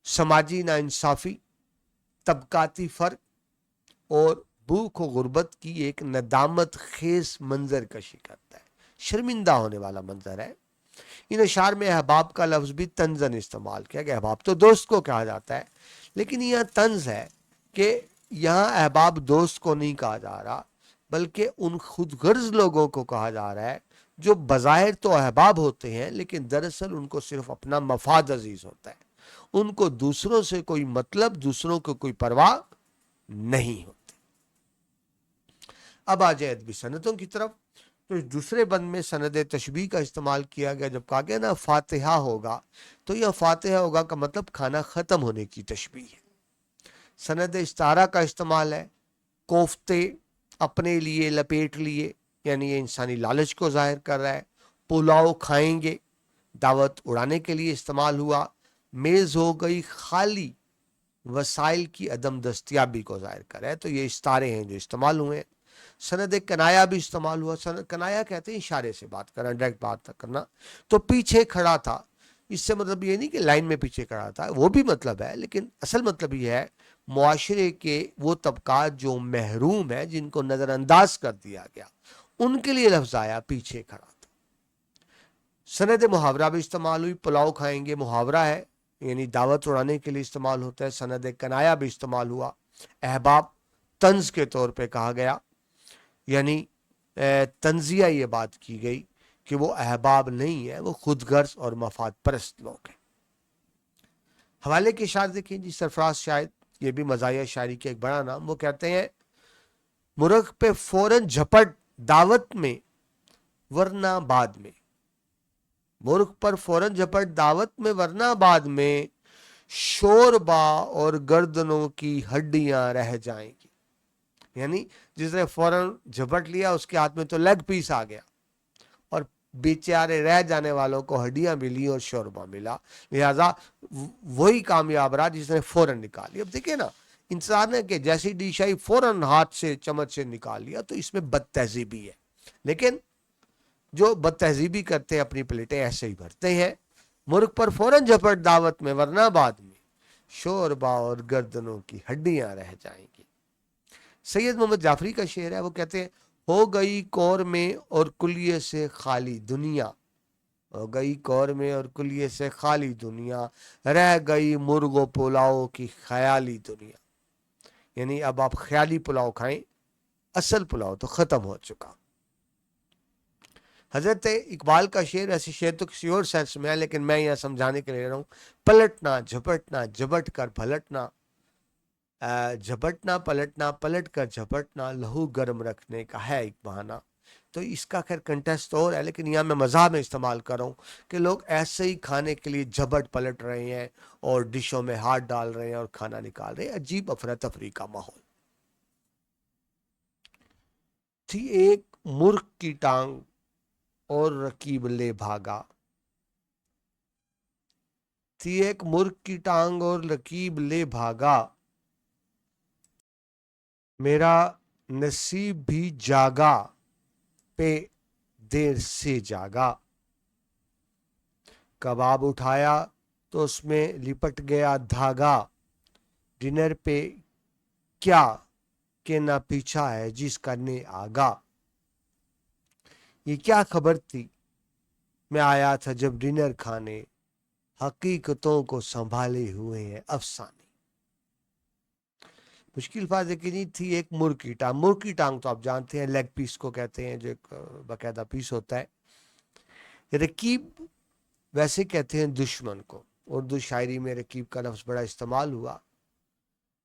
S1: سماجی ناانصافی، طبقاتی فرق اور بھوک و غربت کی ایک ندامت خیز منظر کشی کرتا ہے، شرمندہ ہونے والا منظر ہے۔ ان اشعار میں احباب کا لفظ بھی طنزاً استعمال کیا گیا۔ احباب تو دوست کو کہا جاتا ہے، لیکن یہ طنز ہے کہ یہاں احباب دوست کو نہیں کہا جا رہا، بلکہ ان خود غرض لوگوں کو کہا جا رہا ہے جو بظاہر تو احباب ہوتے ہیں لیکن دراصل ان کو صرف اپنا مفاد عزیز ہوتا ہے، ان کو دوسروں سے کوئی مطلب، دوسروں کو کوئی پرواہ نہیں ہوتی۔ اب آ جائے ادبی سندوں کی طرف، تو اس دوسرے بند میں سند تشبیہ کا استعمال کیا گیا۔ جب کہا گیا نا فاتحہ ہوگا تو یہ فاتحہ ہوگا کا مطلب کھانا ختم ہونے کی تشبیہ ہے۔ سند استعارہ کا استعمال ہے، کوفتے اپنے لیے لپیٹ لیے، یعنی یہ انسانی لالچ کو ظاہر کر رہا ہے۔ پلاؤ کھائیں گے دعوت اڑانے کے لیے استعمال ہوا۔ میز ہو گئی خالی، وسائل کی عدم دستیابی کو ظاہر کر رہا ہے۔ تو یہ استعارے ہیں جو استعمال ہوئے ہیں۔ سند کنایا بھی استعمال ہوا۔ سند کنایا کہتے ہیں اشارے سے بات کرنا، ڈائریکٹ بات کرنا۔ تو پیچھے کھڑا تھا، اس سے مطلب یہ نہیں کہ لائن میں پیچھے کھڑا تھا، وہ بھی مطلب ہے، لیکن اصل مطلب یہ ہے معاشرے کے وہ طبقات جو محروم ہیں، جن کو نظر انداز کر دیا گیا، ان کے لیے لفظ آیا پیچھے کھڑا تھا۔ سند محاورہ بھی استعمال ہوئی۔ پلاؤ کھائیں گے محاورہ ہے، یعنی دعوت اڑانے کے لیے استعمال ہوتا ہے۔ سند کنایا بھی استعمال ہوا۔ احباب طنز کے طور پہ کہا گیا، یعنی تنزیہ یہ بات کی گئی کہ وہ احباب نہیں ہے، وہ خود غرض اور مفاد پرست لوگ ہیں۔ حوالے کے اشعار دیکھیں جی، سرفراز شاید، یہ بھی مزاحیہ شاعری کے ایک بڑا نام، وہ کہتے ہیں مرغ پہ فوراً جھپٹ دعوت میں ورنہ بعد میں۔ مرغ پر فوراً جھپٹ دعوت میں ورنہ بعد میں شوربا اور گردنوں کی ہڈیاں رہ جائیں گی. یعنی جس نے فوراً جھپٹ لیا اس کے ہاتھ میں تو لیگ پیس آ گیا اور بیچارے رہ جانے والوں کو ہڈیاں ملی اور شوربا ملا. لہذا وہی کامیاب رہا جس نے فوراً نکالی. اب دیکھیں نا, انسان نے کہ جیسی ڈش آئی فوراً ہاتھ سے چمچ سے نکال لیا, تو اس میں بد تہذیبی ہے. لیکن جو بد تہذیبی کرتے ہیں اپنی پلیٹیں ایسے ہی بھرتے ہیں. مرغ پر فوراً جھپٹ دعوت میں ورنہ بعد میں شوربا اور گردنوں کی ہڈیاں رہ جائیں گی. سید محمد جعفری کا شعر ہے, وہ کہتے ہیں ہو گئی کور میں اور کلیے سے خالی دنیا, ہو گئی کور میں اور کلیے سے خالی دنیا, رہ گئی مرغ و پلاؤ کی خیالی دنیا. یعنی اب آپ خیالی پلاؤ کھائیں, اصل پلاؤ تو ختم ہو چکا. حضرت اقبال کا شعر, ایسے شعر تو کسی اور سینس میں ہے لیکن میں یہاں سمجھانے کے لیے لے رہا ہوں. پلٹنا جھپٹنا جھپٹ کر پلٹنا, جھپٹنا پلٹنا پلٹ کر جھپٹنا, لہو گرم رکھنے کا ہے ایک بہانہ. تو اس کا خیر کنٹیسٹ اور ہے, لیکن یہاں میں مزاح میں استعمال کر رہا ہوں کہ لوگ ایسے ہی کھانے کے لیے جھپٹ پلٹ رہے ہیں اور ڈشوں میں ہاتھ ڈال رہے ہیں اور کھانا نکال رہے ہیں. عجیب افراتفری کا ماحول. تھی ایک مرغ کی ٹانگ اور رکیب لے بھاگا, تھی ایک مرغ کی ٹانگ اور رکیب لے بھاگا, میرا نصیب بھی جاگا پہ دیر سے جاگا. کباب اٹھایا تو اس میں لپٹ گیا دھاگا, ڈنر پہ کیا کہ نہ پیچھا ہے جس کا نے آگا. یہ کیا خبر تھی میں آیا تھا جب ڈنر کھانے, حقیقتوں کو سنبھالے ہوئے ہیں افسانے. مشکل الفاظ ہے کہ نہیں تھی ایک مرغ کی ٹانگ. مرغ کی ٹانگ تو آپ جانتے ہیں لیگ پیس کو کہتے ہیں, جو ایک باقاعدہ پیس ہوتا ہے. رکیب ویسے کہتے ہیں دشمن کو, اردو شاعری میں رکیب کا لفظ بڑا استعمال ہوا,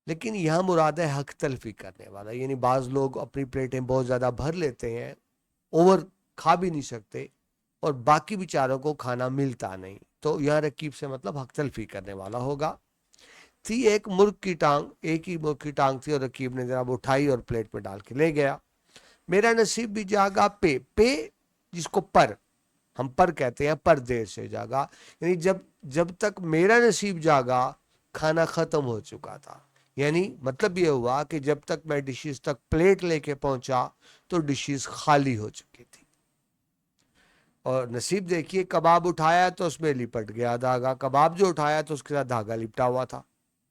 S1: لیکن یہاں مراد ہے حق تلفی کرنے والا. یعنی بعض لوگ اپنی پلیٹیں بہت زیادہ بھر لیتے ہیں, اوور کھا بھی نہیں سکتے, اور باقی بیچاروں کو کھانا ملتا نہیں, تو یہاں رکیب سے مطلب حق تلفی کرنے والا ہوگا. تھی ایک مرغ کی ٹانگ, ایک ہی مرغ کی ٹانگ تھی اور رکیب نے جناب اٹھائی اور پلیٹ میں ڈال کے لے گیا. میرا نصیب بھی جاگا پہ, پہ جس کو پر ہم پر کہتے ہیں, پر دیر سے جاگا. یعنی جب تک میرا نصیب جاگا کھانا ختم ہو چکا تھا. یعنی مطلب یہ ہوا کہ جب تک میں ڈشز تک پلیٹ لے کے پہنچا تو ڈشز خالی ہو چکی تھی. اور نصیب دیکھیے, کباب اٹھایا تو اس میں لپٹ گیا دھاگا. کباب جو اٹھایا تو اس کے ساتھ دھاگا لپٹا ہوا تھا.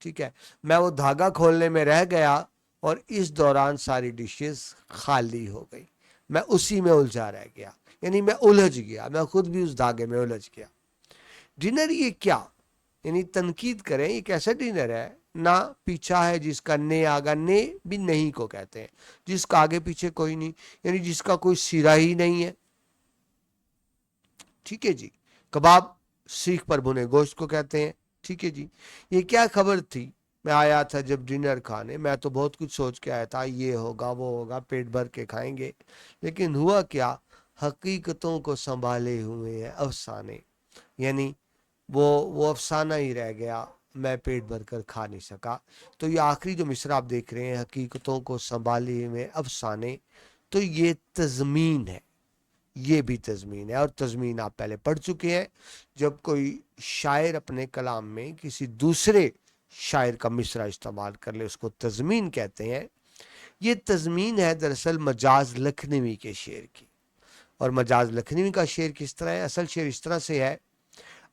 S1: ٹھیک ہے, میں وہ دھاگا کھولنے میں رہ گیا اور اس دوران ساری ڈشز خالی ہو گئی. میں اسی میں الجھا رہ گیا, یعنی میں الجھ گیا, میں خود بھی اس دھاگے میں الجھ گیا. ڈنر یہ کیا, یعنی تنقید کریں, یہ کیسا ڈنر ہے, نہ پیچھا ہے جس کا نے آگا. نے بھی نہیں کو کہتے ہیں جس کا آگے پیچھے کوئی نہیں, یعنی جس کا کوئی سرا ہی نہیں ہے. ٹھیک ہے جی. کباب سیخ پر بھنے گوشت کو کہتے ہیں. ٹھیک ہے جی. یہ کیا خبر تھی میں آیا تھا جب ڈنر کھانے, میں تو بہت کچھ سوچ کے آیا تھا, یہ ہوگا وہ ہوگا, پیٹ بھر کے کھائیں گے, لیکن ہوا کیا, حقیقتوں کو سنبھالے ہوئے ہیں افسانے. یعنی وہ افسانہ ہی رہ گیا, میں پیٹ بھر کر کھا نہیں سکا. تو یہ آخری جو مصرع آپ دیکھ رہے ہیں, حقیقتوں کو سنبھالے ہوئے افسانے, تو یہ تضمین ہے, یہ بھی تضمین ہے. اور تضمین آپ پہلے پڑھ چکے ہیں, جب کوئی شاعر اپنے کلام میں کسی دوسرے شاعر کا مصرع استعمال کر لے اس کو تضمین کہتے ہیں. یہ تضمین ہے دراصل مجاز لکھنوی کے شعر کی. اور مجاز لکھنوی کا شعر کس طرح ہے, اصل شعر اس طرح سے ہے,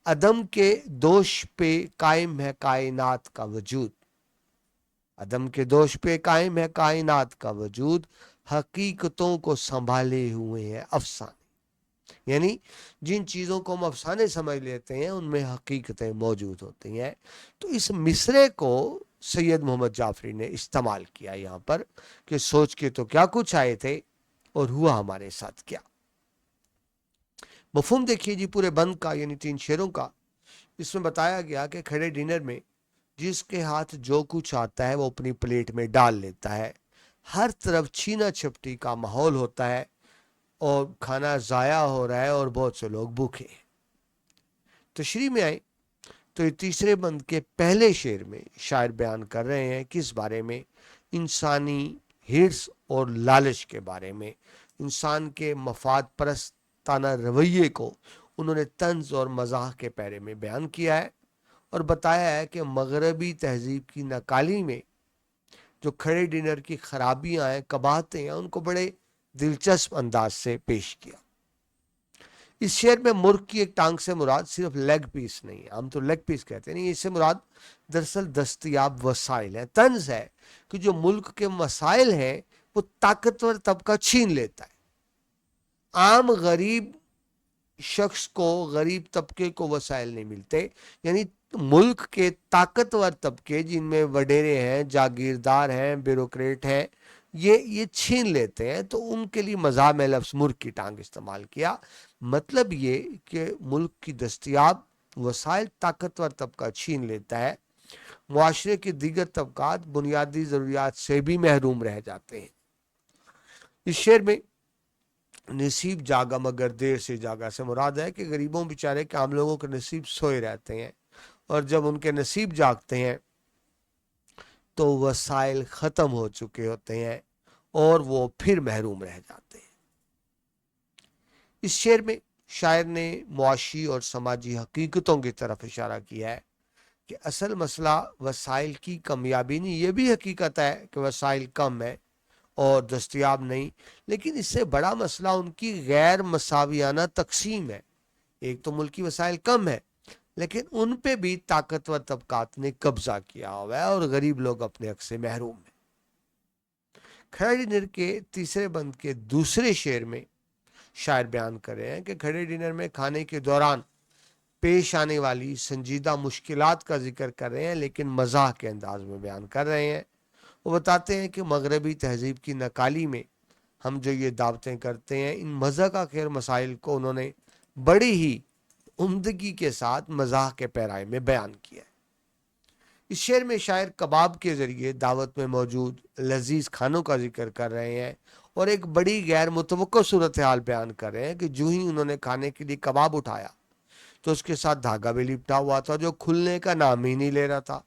S1: عدم کے دوش پہ قائم ہے کائنات کا وجود, عدم کے دوش پہ قائم ہے کائنات کا وجود, حقیقتوں کو سنبھالے ہوئے ہیں افسانے. یعنی جن چیزوں کو ہم افسانے سمجھ لیتے ہیں ان میں حقیقتیں موجود ہوتی ہیں. تو اس مصرے کو سید محمد جعفری نے استعمال کیا یہاں پر کہ سوچ کے تو کیا کچھ آئے تھے اور ہوا ہمارے ساتھ کیا. مفہوم دیکھیے جی پورے بند کا, یعنی 3 شعروں کا. اس میں بتایا گیا کہ کھڑے ڈنر میں جس کے ہاتھ جو کچھ آتا ہے وہ اپنی پلیٹ میں ڈال لیتا ہے. ہر طرف چھینا چھپٹی کا ماحول ہوتا ہے اور کھانا ضائع ہو رہا ہے اور بہت سے لوگ بھوکے ہیں. تشریح میں آئے تو یہ تیسرے بند کے پہلے شعر میں شاعر بیان کر رہے ہیں کس بارے میں؟ انسانی ہرس اور لالچ کے بارے میں. انسان کے مفاد پرستانہ رویے کو انہوں نے طنز اور مزاح کے پیرے میں بیان کیا ہے اور بتایا ہے کہ مغربی تہذیب کی ناکالی میں جو کھڑے ڈنر کی خرابیاں ہیں، قباحتیں ہیں، ان کو بڑے دلچسپ انداز سے پیش کیا. اس شعر میں مرغ کی ایک ٹانگ سے مراد صرف لیگ پیس نہیں ہے، ہم تو لیگ پیس کہتے ہیں، نہیں، اس سے مراد دراصل دستیاب وسائل ہیں. طنز ہے کہ جو ملک کے مسائل ہیں وہ طاقتور طبقہ چھین لیتا ہے. عام غریب شخص کو، غریب طبقے کو وسائل نہیں ملتے، یعنی ملک کے طاقتور طبقے جن میں وڈیرے ہیں، جاگیردار ہیں، بیوروکریٹ ہیں، یہ چھین لیتے ہیں. تو ان کے لیے مزاح میں لفظ مرغ کی ٹانگ استعمال کیا. مطلب یہ کہ ملک کی دستیاب وسائل طاقتور طبقہ چھین لیتا ہے. معاشرے کے دیگر طبقات بنیادی ضروریات سے بھی محروم رہ جاتے ہیں. اس شعر میں نصیب جاگا مگر دیر سے جاگا سے مراد ہے کہ غریبوں بیچارے کے عام لوگوں کے نصیب سوئے رہتے ہیں اور جب ان کے نصیب جاگتے ہیں تو وسائل ختم ہو چکے ہوتے ہیں اور وہ پھر محروم رہ جاتے ہیں. اس شعر میں شاعر نے معاشی اور سماجی حقیقتوں کی طرف اشارہ کیا ہے کہ اصل مسئلہ وسائل کی کمیابی نہیں، یہ بھی حقیقت ہے کہ وسائل کم ہے اور دستیاب نہیں، لیکن اس سے بڑا مسئلہ ان کی غیر مساویانہ تقسیم ہے. ایک تو ملکی وسائل کم ہے لیکن ان پہ بھی طاقتور طبقات نے قبضہ کیا ہوا ہے اور غریب لوگ اپنے حق سے محروم ہیں. کھڑے ڈنر کے تیسرے بند کے دوسرے شعر میں شاعر بیان کر رہے ہیں کہ کھڑے ڈنر میں کھانے کے دوران پیش آنے والی سنجیدہ مشکلات کا ذکر کر رہے ہیں لیکن مزاح کے انداز میں بیان کر رہے ہیں. وہ بتاتے ہیں کہ مغربی تہذیب کی ناکالی میں ہم جو یہ دعوتیں کرتے ہیں، ان مذہق خیر مسائل کو انہوں نے بڑی ہی عمدگی کے ساتھ مزاح کے پیرائے میں بیان کیا ہے. اس شعر میں شاعر کباب کے ذریعے دعوت میں موجود لذیذ کھانوں کا ذکر کر رہے ہیں اور ایک بڑی غیر متوقع صورتحال بیان کر رہے ہیں کہ جو ہی انہوں نے کھانے کے لیے کباب اٹھایا تو اس کے ساتھ دھاگا بھی لپٹا ہوا تھا جو کھلنے کا نام ہی نہیں لے رہا تھا.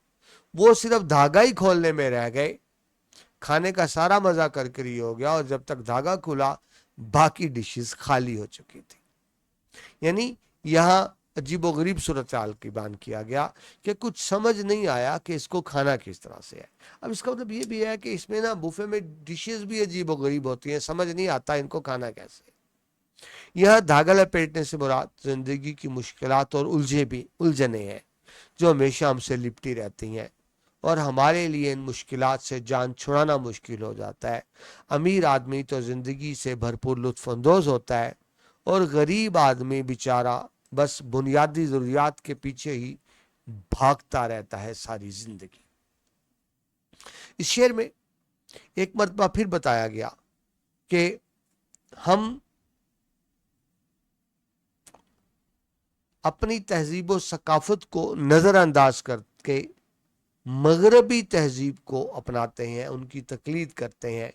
S1: وہ صرف دھاگا ہی کھولنے میں رہ گئے. کھانے کا سارا مزہ کرکری ہو گیا اور جب تک دھاگا کھلا باقی ڈشز خالی ہو چکی تھی. یعنی یہاں عجیب و غریب صورتحال کی بیان کیا گیا کہ کچھ سمجھ نہیں آیا کہ اس کو کھانا کس طرح سے ہے. اب اس کا مطلب یہ بھی ہے کہ اس میں نا بوفے میں ڈشز بھی عجیب و غریب ہوتی ہیں، سمجھ نہیں آتا ان کو کھانا کیسے. یہاں دھاگا لپیٹنے سے مراد زندگی کی مشکلات اور الجھنیں ہیں جو ہمیشہ ہم سے لپٹی رہتی ہیں اور ہمارے لیے ان مشکلات سے جان چھڑانا مشکل ہو جاتا ہے. امیر آدمی تو زندگی سے بھرپور لطف اندوز ہوتا ہے اور غریب آدمی بیچارہ بس بنیادی ضروریات کے پیچھے ہی بھاگتا رہتا ہے ساری زندگی. اس شعر میں ایک مرتبہ پھر بتایا گیا کہ ہم اپنی تہذیب و ثقافت کو نظر انداز کر کے مغربی تہذیب کو اپناتے ہیں، ان کی تقلید کرتے ہیں،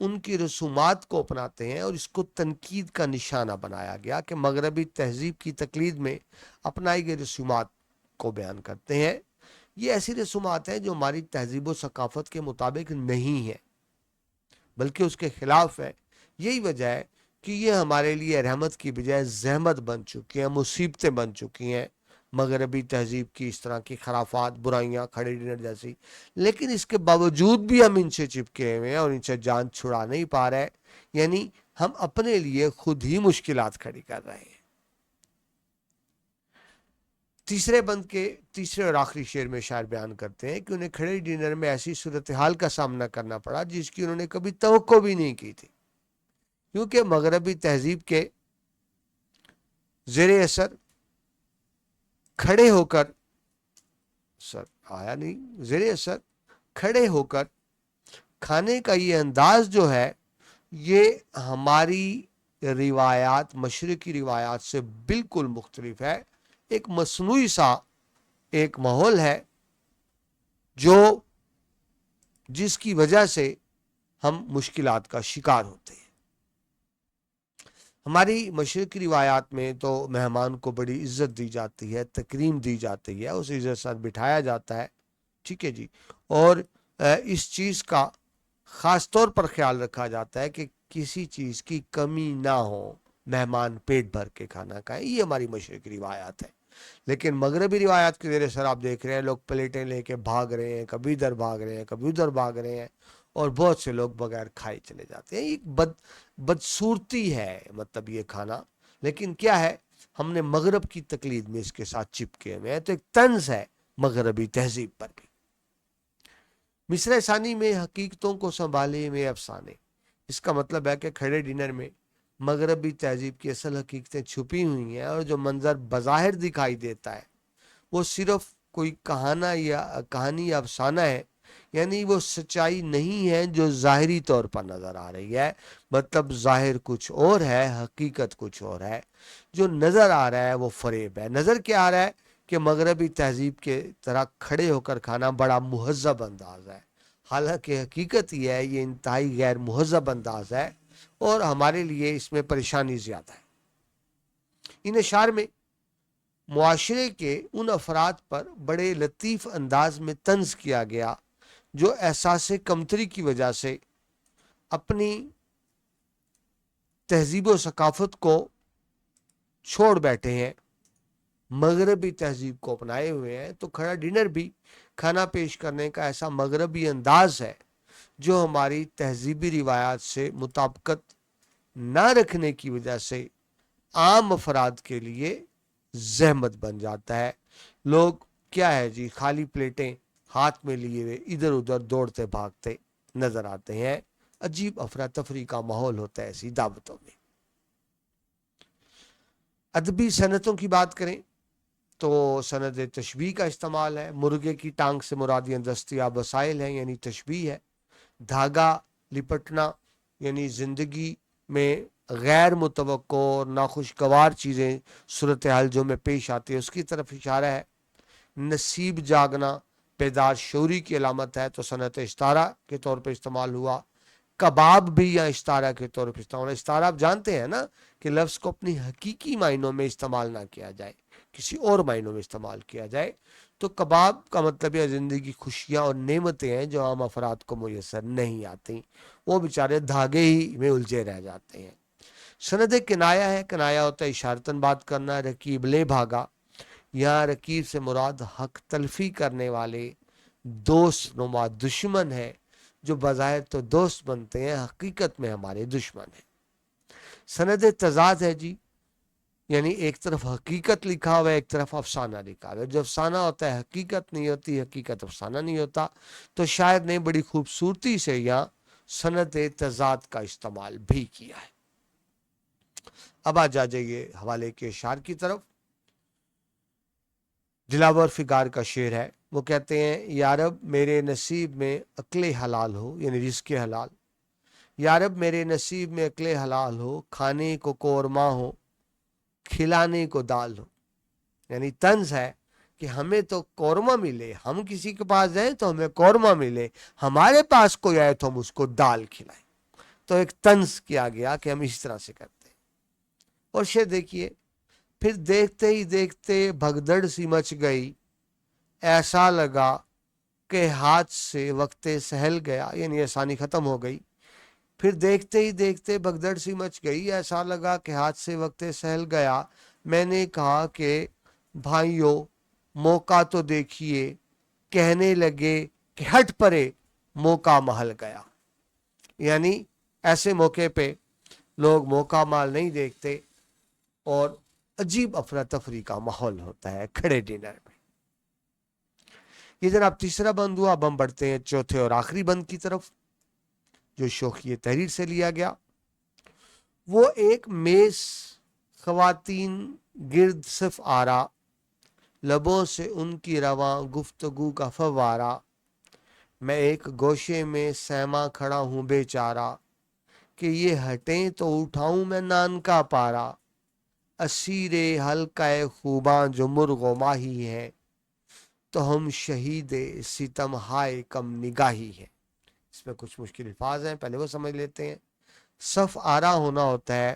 S1: ان کی رسومات کو اپناتے ہیں اور اس کو تنقید کا نشانہ بنایا گیا کہ مغربی تہذیب کی تقلید میں اپنائی گئی رسومات کو بیان کرتے ہیں. یہ ایسی رسومات ہیں جو ہماری تہذیب و ثقافت کے مطابق نہیں ہیں بلکہ اس کے خلاف ہے. یہی وجہ ہے کہ یہ ہمارے لیے رحمت کی بجائے زحمت بن چکی ہیں، مصیبتیں بن چکی ہیں، مغربی تہذیب کی اس طرح کی خرافات، برائیاں، کھڑے ڈنر جیسی. لیکن اس کے باوجود بھی ہم ان سے چپکے ہوئے ہیں اور ان سے جان چھڑا نہیں پا رہے. یعنی ہم اپنے لیے خود ہی مشکلات کھڑی کر رہے ہیں. تیسرے بند کے تیسرے اور آخری شعر میں شاعر بیان کرتے ہیں کہ انہیں کھڑے ڈنر میں ایسی صورتحال کا سامنا کرنا پڑا جس کی انہوں نے کبھی توقع بھی نہیں کی تھی، کیونکہ مغربی تہذیب کے زیر اثر کھڑے ہو کر زیر اثر کھڑے ہو کر کھانے کا یہ انداز جو ہے یہ ہماری روایات، مشرقی روایات سے بالکل مختلف ہے. ایک مصنوعی سا ایک ماحول ہے جس کی وجہ سے ہم مشکلات کا شکار ہوتے ہیں. ہماری مشرقی روایات میں تو مہمان کو بڑی عزت دی جاتی ہے، تکریم دی جاتی ہے، اسے عزت ساتھ بٹھایا جاتا ہے، ٹھیک ہے جی، اور اس چیز کا خاص طور پر خیال رکھا جاتا ہے کہ کسی چیز کی کمی نہ ہو، مہمان پیٹ بھر کے کھانا کھائیں، یہ ہماری مشرقی روایات ہے۔ لیکن مغربی روایات کے زیر اثر آپ دیکھ رہے ہیں لوگ پلیٹیں لے کے بھاگ رہے ہیں، کبھی ادھر بھاگ رہے ہیں، کبھی ادھر بھاگ رہے ہیں، اور بہت سے لوگ بغیر کھائے چلے جاتے ہیں۔ ایک بدصورتی ہے مطلب یہ کھانا، لیکن کیا ہے، ہم نے مغرب کی تقلید میں اس کے ساتھ چپکے ہوئے ہیں، تو ایک طنز ہے مغربی تہذیب پر بھی۔ مصرع ثانی میں حقیقتوں کو سنبھالے میں افسانے، اس کا مطلب ہے کہ کھڑے ڈنر میں مغربی تہذیب کی اصل حقیقتیں چھپی ہوئی ہیں، اور جو منظر بظاہر دکھائی دیتا ہے وہ صرف کوئی کہانی یا افسانہ ہے، یعنی وہ سچائی نہیں ہے جو ظاہری طور پر نظر آ رہی ہے، مطلب ظاہر کچھ اور ہے، حقیقت کچھ اور ہے، جو نظر آ رہا ہے وہ فریب ہے۔ نظر کیا آ رہا ہے کہ مغربی تہذیب کے طرح کھڑے ہو کر کھانا بڑا مہذب انداز ہے، حالانکہ حقیقت یہ ہے یہ انتہائی غیر مہذب انداز ہے، اور ہمارے لیے اس میں پریشانی زیادہ ہے۔ ان اشعار میں معاشرے کے ان افراد پر بڑے لطیف انداز میں طنز کیا گیا جو احساس کمتری کی وجہ سے اپنی تہذیب و ثقافت کو چھوڑ بیٹھے ہیں، مغربی تہذیب کو اپنائے ہوئے ہیں۔ تو کھڑا ڈنر بھی کھانا پیش کرنے کا ایسا مغربی انداز ہے جو ہماری تہذیبی روایات سے مطابقت نہ رکھنے کی وجہ سے عام افراد کے لیے زحمت بن جاتا ہے۔ لوگ کیا ہے جی، خالی پلیٹیں ہاتھ میں لیے ہوئے ادھر ادھر دوڑتے بھاگتے نظر آتے ہیں۔ عجیب افراتفری کا ماحول ہوتا ہے ایسی دعوتوں میں۔ ادبی صنعتوں کی بات کریں تو سند تشبیہ کا استعمال ہے۔ مرغے کی ٹانگ سے مراد یہ دستیاب وسائل ہیں، یعنی تشبیہ ہے۔ دھاگا لپٹنا یعنی زندگی میں غیر متوقع اور ناخوشگوار چیزیں صورتحال جو میں پیش آتی ہے اس کی طرف اشارہ ہے۔ نصیب جاگنا بیدار شعوری کی علامت ہے، تو صنعت اشتارہ کے طور پہ استعمال ہوا۔ کباب بھی یا اشتارہ کے طور پر استعمال، اشتارہ آپ جانتے ہیں نا کہ لفظ کو اپنی حقیقی معنوں میں استعمال نہ کیا جائے، کسی اور معنوں میں استعمال کیا جائے۔ تو کباب کا مطلب یہ زندگی خوشیاں اور نعمتیں ہیں جو عام افراد کو میسر نہیں آتی، وہ بیچارے دھاگے ہی میں الجھے رہ جاتے ہیں۔ سند کنایا ہے، کنایا ہوتا ہے اشارتاً بات کرنا۔ رکیب لے بھاگا، یہاں رکیب سے مراد حق تلفی کرنے والے دوست نما دشمن ہے، جو بظاہر تو دوست بنتے ہیں حقیقت میں ہمارے دشمن ہیں۔ سند تضاد ہے جی، یعنی ایک طرف حقیقت لکھا ہوا ہے، ایک طرف افسانہ لکھا ہوا ہے۔ جو افسانہ ہوتا ہے حقیقت نہیں ہوتی، حقیقت افسانہ نہیں ہوتا۔ تو شاید نے بڑی خوبصورتی سے یہاں سند تضاد کا استعمال بھی کیا ہے۔ اب آ جائیے حوالے کے اشعار کی طرف۔ دلاور فگار کا شعر ہے، وہ کہتے ہیں یارب میرے نصیب میں عقل حلال ہو، یعنی رزق حلال۔ یارب میرے نصیب میں عقل حلال ہو، کھانے کو قورمہ ہو، کھلانے کو دال ہو۔ یعنی طنز ہے کہ ہمیں تو قورمہ ملے، ہم کسی کے پاس جائیں تو ہمیں قورمہ ملے، ہمارے پاس کوئی آئے تو ہم اس کو دال کھلائیں۔ تو ایک طنز کیا گیا کہ ہم اس طرح سے کرتے ہیں۔ اور شعر دیکھیے، پھر دیکھتے ہی دیکھتے بھگدڑ سی مچ گئی، ایسا لگا کہ ہاتھ سے وقت سہل گیا، یعنی آسانی ختم ہو گئی۔ پھر دیکھتے ہی دیکھتے بھگدڑ سی مچ گئی، ایسا لگا کہ ہاتھ سے وقت سہل گیا۔ میں نے کہا کہ بھائیوں موقع تو دیکھیے، کہنے لگے کہ ہٹ پرے موقع محل گیا۔ یعنی ایسے موقع پہ لوگ موقع مال نہیں دیکھتے، اور عجیب افراتفری کا ماحول ہوتا ہے کھڑے ڈنر میں۔ یہ جناب تیسرا بند ہوا۔ اب ہم بڑھتے ہیں چوتھے اور آخری بند کی طرف جو شوخی تحریر سے لیا گیا۔ وہ ایک میز، خواتین گرد صف آرا، لبوں سے ان کی رواں گفتگو کا فوارہ۔ میں ایک گوشے میں سیما کھڑا ہوں بیچارہ، کہ یہ ہٹیں تو اٹھاؤں میں نان کا پارا۔ اسیر حلقہ خوباں جو مرغ و ماہی ہیں، تو ہم شہید ستم ہائے کم نگاہی ہیں۔ اس میں کچھ مشکل الفاظ ہیں، پہلے وہ سمجھ لیتے ہیں۔ صف آرا ہونا ہوتا ہے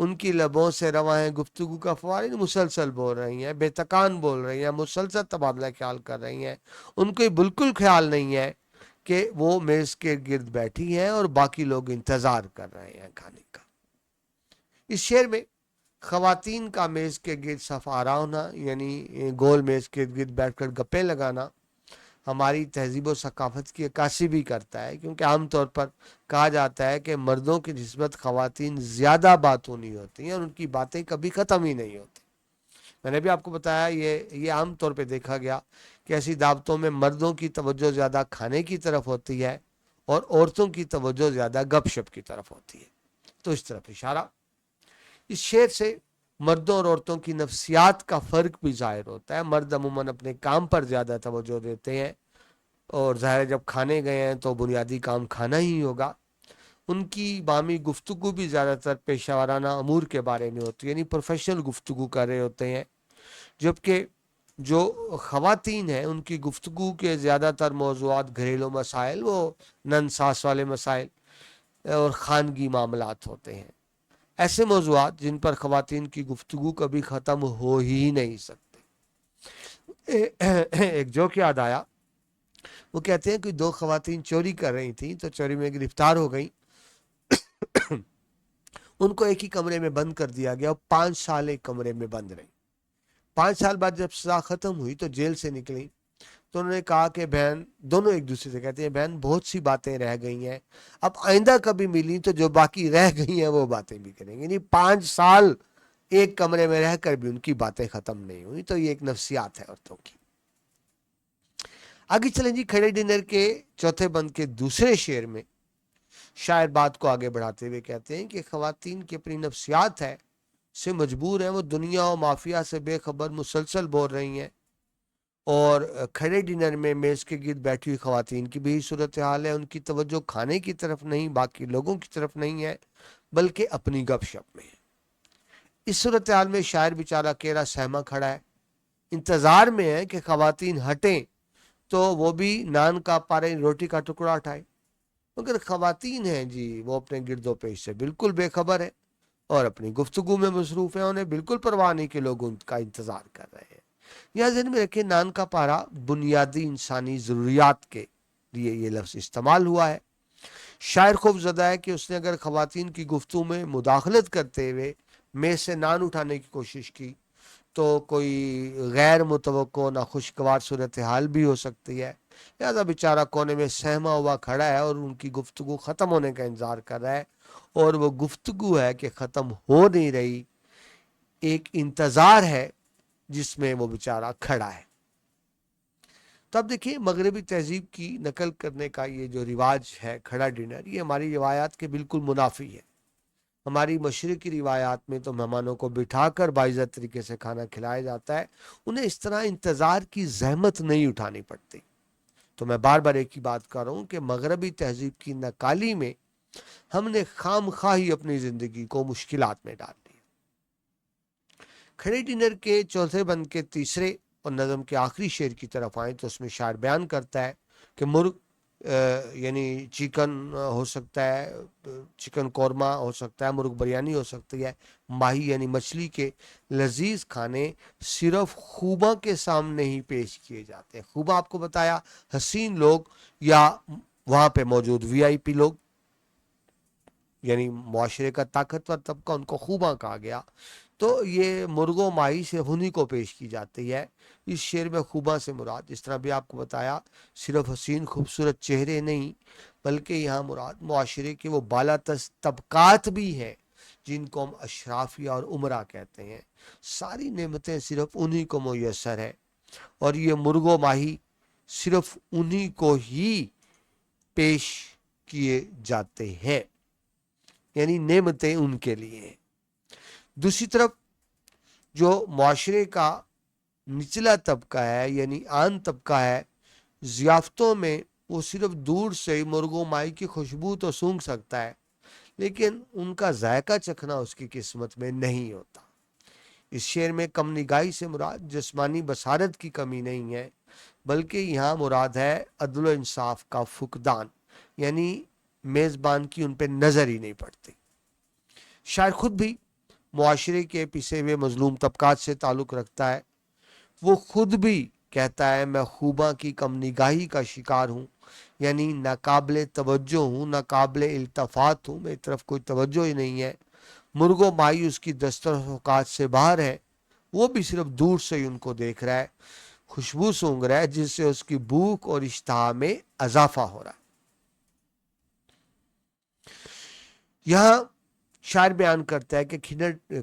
S1: ان کی لبوں سے رواں ہے گفتگو کا فوارغ، مسلسل بول رہی ہیں، بے تکان بول رہی ہیں، مسلسل تبادلہ خیال کر رہی ہیں، ان کو بالکل خیال نہیں ہے کہ وہ میز کے گرد بیٹھی ہیں اور باقی لوگ انتظار کر رہے ہیں کھانے کا۔ اس شعر میں خواتین کا میز کے گرد صف آرا ہونا، یعنی گول میز کے گرد بیٹھ کر گپیں لگانا، ہماری تہذیب و ثقافت کی عکاسی بھی کرتا ہے، کیونکہ عام طور پر کہا جاتا ہے کہ مردوں کی نسبت خواتین زیادہ باتونی ہوتی ہیں اور ان کی باتیں کبھی ختم ہی نہیں ہوتی۔ میں نے بھی آپ کو بتایا یہ عام طور پہ دیکھا گیا کہ ایسی دعوتوں میں مردوں کی توجہ زیادہ کھانے کی طرف ہوتی ہے اور عورتوں کی توجہ زیادہ گپ شپ کی طرف ہوتی ہے۔ تو اس طرف اشارہ۔ اس شعر سے مردوں اور عورتوں کی نفسیات کا فرق بھی ظاہر ہوتا ہے۔ مرد عموماً اپنے کام پر زیادہ توجہ دیتے ہیں اور ظاہر جب کھانے گئے ہیں تو بنیادی کام کھانا ہی ہوگا۔ ان کی بامی گفتگو بھی زیادہ تر پیشہ ورانہ امور کے بارے میں ہوتی ہے، یعنی پروفیشنل گفتگو کر رہے ہوتے ہیں، جبکہ جو خواتین ہیں ان کی گفتگو کے زیادہ تر موضوعات گھریلو مسائل، وہ نن ساس والے مسائل اور خانگی معاملات ہوتے ہیں، ایسے موضوعات جن پر خواتین کی گفتگو کبھی ختم ہو ہی نہیں سکتے۔ ایک جوک یاد آیا، وہ کہتے ہیں کہ دو خواتین چوری کر رہی تھیں تو چوری میں گرفتار ہو گئیں، ان کو ایک ہی کمرے میں بند کر دیا گیا اور 5 سال ایک کمرے میں بند رہی۔ 5 سال بعد جب سزا ختم ہوئی تو جیل سے نکلی تو انہوں نے کہا کہ بہن، دونوں ایک دوسرے سے کہتے ہیں بہن بہت سی باتیں رہ گئی ہیں، اب آئندہ کبھی ملی تو جو باقی رہ گئی ہیں وہ باتیں بھی کریں گے۔ یعنی 5 سال ایک کمرے میں رہ کر بھی ان کی باتیں ختم نہیں ہوئی۔ تو یہ ایک نفسیات ہے عورتوں کی۔ آگے چلیں جی، کھڑے ڈنر کے چوتھے بند کے دوسرے شعر میں شاعر بات کو آگے بڑھاتے ہوئے کہتے ہیں کہ خواتین کی اپنی نفسیات ہے سے مجبور ہیں، وہ دنیا و مافیا سے بے خبر مسلسل بول رہی ہیں، اور کھڑے ڈنر میں میز کے گرد بیٹھی ہوئی خواتین کی بھی صورتحال ہے، ان کی توجہ کھانے کی طرف نہیں، باقی لوگوں کی طرف نہیں ہے، بلکہ اپنی گپ شپ میں ہے۔ اس صورتحال میں شاعر بیچارہ اکیلا سہما کھڑا ہے، انتظار میں ہے کہ خواتین ہٹیں تو وہ بھی نان کا پارے روٹی کا ٹکڑا اٹھائے، مگر خواتین ہیں جی وہ اپنے گرد و پیش سے بالکل بے خبر ہے اور اپنی گفتگو میں مصروف ہیں، انہیں بالکل پرواہ نہیں کہ لوگ ان کا انتظار کر رہے ہیں۔ یہاں ذہن میں رکھیں، نان کا پارا بنیادی انسانی ضروریات کے لیے یہ لفظ استعمال ہوا ہے۔ شاعر خوف زدہ ہے کہ اس نے اگر خواتین کی گفتگو میں مداخلت کرتے ہوئے میز سے نان اٹھانے کی کوشش کی تو کوئی غیر متوقع ناخوشگوار صورتحال بھی ہو سکتی ہے، لہذا بیچارہ کونے میں سہما ہوا کھڑا ہے اور ان کی گفتگو ختم ہونے کا انتظار کر رہا ہے، اور وہ گفتگو ہے کہ ختم ہو نہیں رہی، ایک انتظار ہے جس میں وہ بیچارہ کھڑا ہے۔ تو اب دیکھیں، مغربی تہذیب کی نقل کرنے کا یہ جو رواج ہے کھڑا ڈنر، یہ ہماری روایات کے بالکل منافی ہے۔ ہماری مشرقی روایات میں تو مہمانوں کو بٹھا کر باعزت طریقے سے کھانا کھلایا جاتا ہے، انہیں اس طرح انتظار کی زحمت نہیں اٹھانی پڑتی۔ تو میں بار بار ایک ہی بات کر رہا ہوں کہ مغربی تہذیب کی نقالی میں ہم نے خام خواہی اپنی زندگی کو مشکلات میں ڈال دیا۔ کھڑے ڈنر کے چوتھے بند کے تیسرے اور نظم کے آخری شعر کی طرف آئیں تو اس میں شاعر بیان کرتا ہے کہ مرغ یعنی چکن ہو سکتا ہے، چکن قورمہ ہو سکتا ہے، مرغ بریانی ہو سکتی ہے، ماہی یعنی مچھلی کے لذیذ کھانے صرف خوباں کے سامنے ہی پیش کیے جاتے ہیں۔ خوباں آپ کو بتایا، حسین لوگ یا وہاں پہ موجود وی آئی پی لوگ، یعنی معاشرے کا طاقتور طبقہ، ان کو خوباں کہا گیا۔ تو یہ مرغوں ماہی صرف انہی کو پیش کی جاتی ہے۔ اس شعر میں خوباں سے مراد، جس طرح بھی آپ کو بتایا، صرف حسین خوبصورت چہرے نہیں، بلکہ یہاں مراد معاشرے کے وہ بالا طبقات بھی ہیں جن کو ہم اشرافیہ اور امراء کہتے ہیں۔ ساری نعمتیں صرف انہی کو میسر ہے، اور یہ مرغ و ماہی صرف انہی کو ہی پیش کیے جاتے ہیں، یعنی نعمتیں ان کے لیے ہیں۔ دوسری طرف جو معاشرے کا نچلا طبقہ ہے، یعنی عام طبقہ ہے، ضیافتوں میں وہ صرف دور سے مرغ و ماہی کی خوشبو تو سونگھ سکتا ہے، لیکن ان کا ذائقہ چکھنا اس کی قسمت میں نہیں ہوتا۔ اس شعر میں کم نگاہی سے مراد جسمانی بصارت کی کمی نہیں ہے، بلکہ یہاں مراد ہے عدل و انصاف کا فقدان، یعنی میزبان کی ان پہ نظر ہی نہیں پڑتی۔ شاعر خود بھی معاشرے کے پسے ہوئے مظلوم طبقات سے تعلق رکھتا ہے. وہ خود بھی کہتا ہے میں خوباں کی کم نگاہی کا شکار ہوں، یعنی ناقابل توجہ ہوں، ناقابل التفات ہوں، میری طرف کوئی توجہ ہی نہیں ہے. مرغ و ماہی اس کی دستر اوقات سے باہر ہے، وہ بھی صرف دور سے ہی ان کو دیکھ رہا ہے، خوشبو سونگھ رہا ہے جس سے اس کی بھوک اور اشتہا میں اضافہ ہو رہا ہے. یہاں شاعر بیان کرتا ہے کہ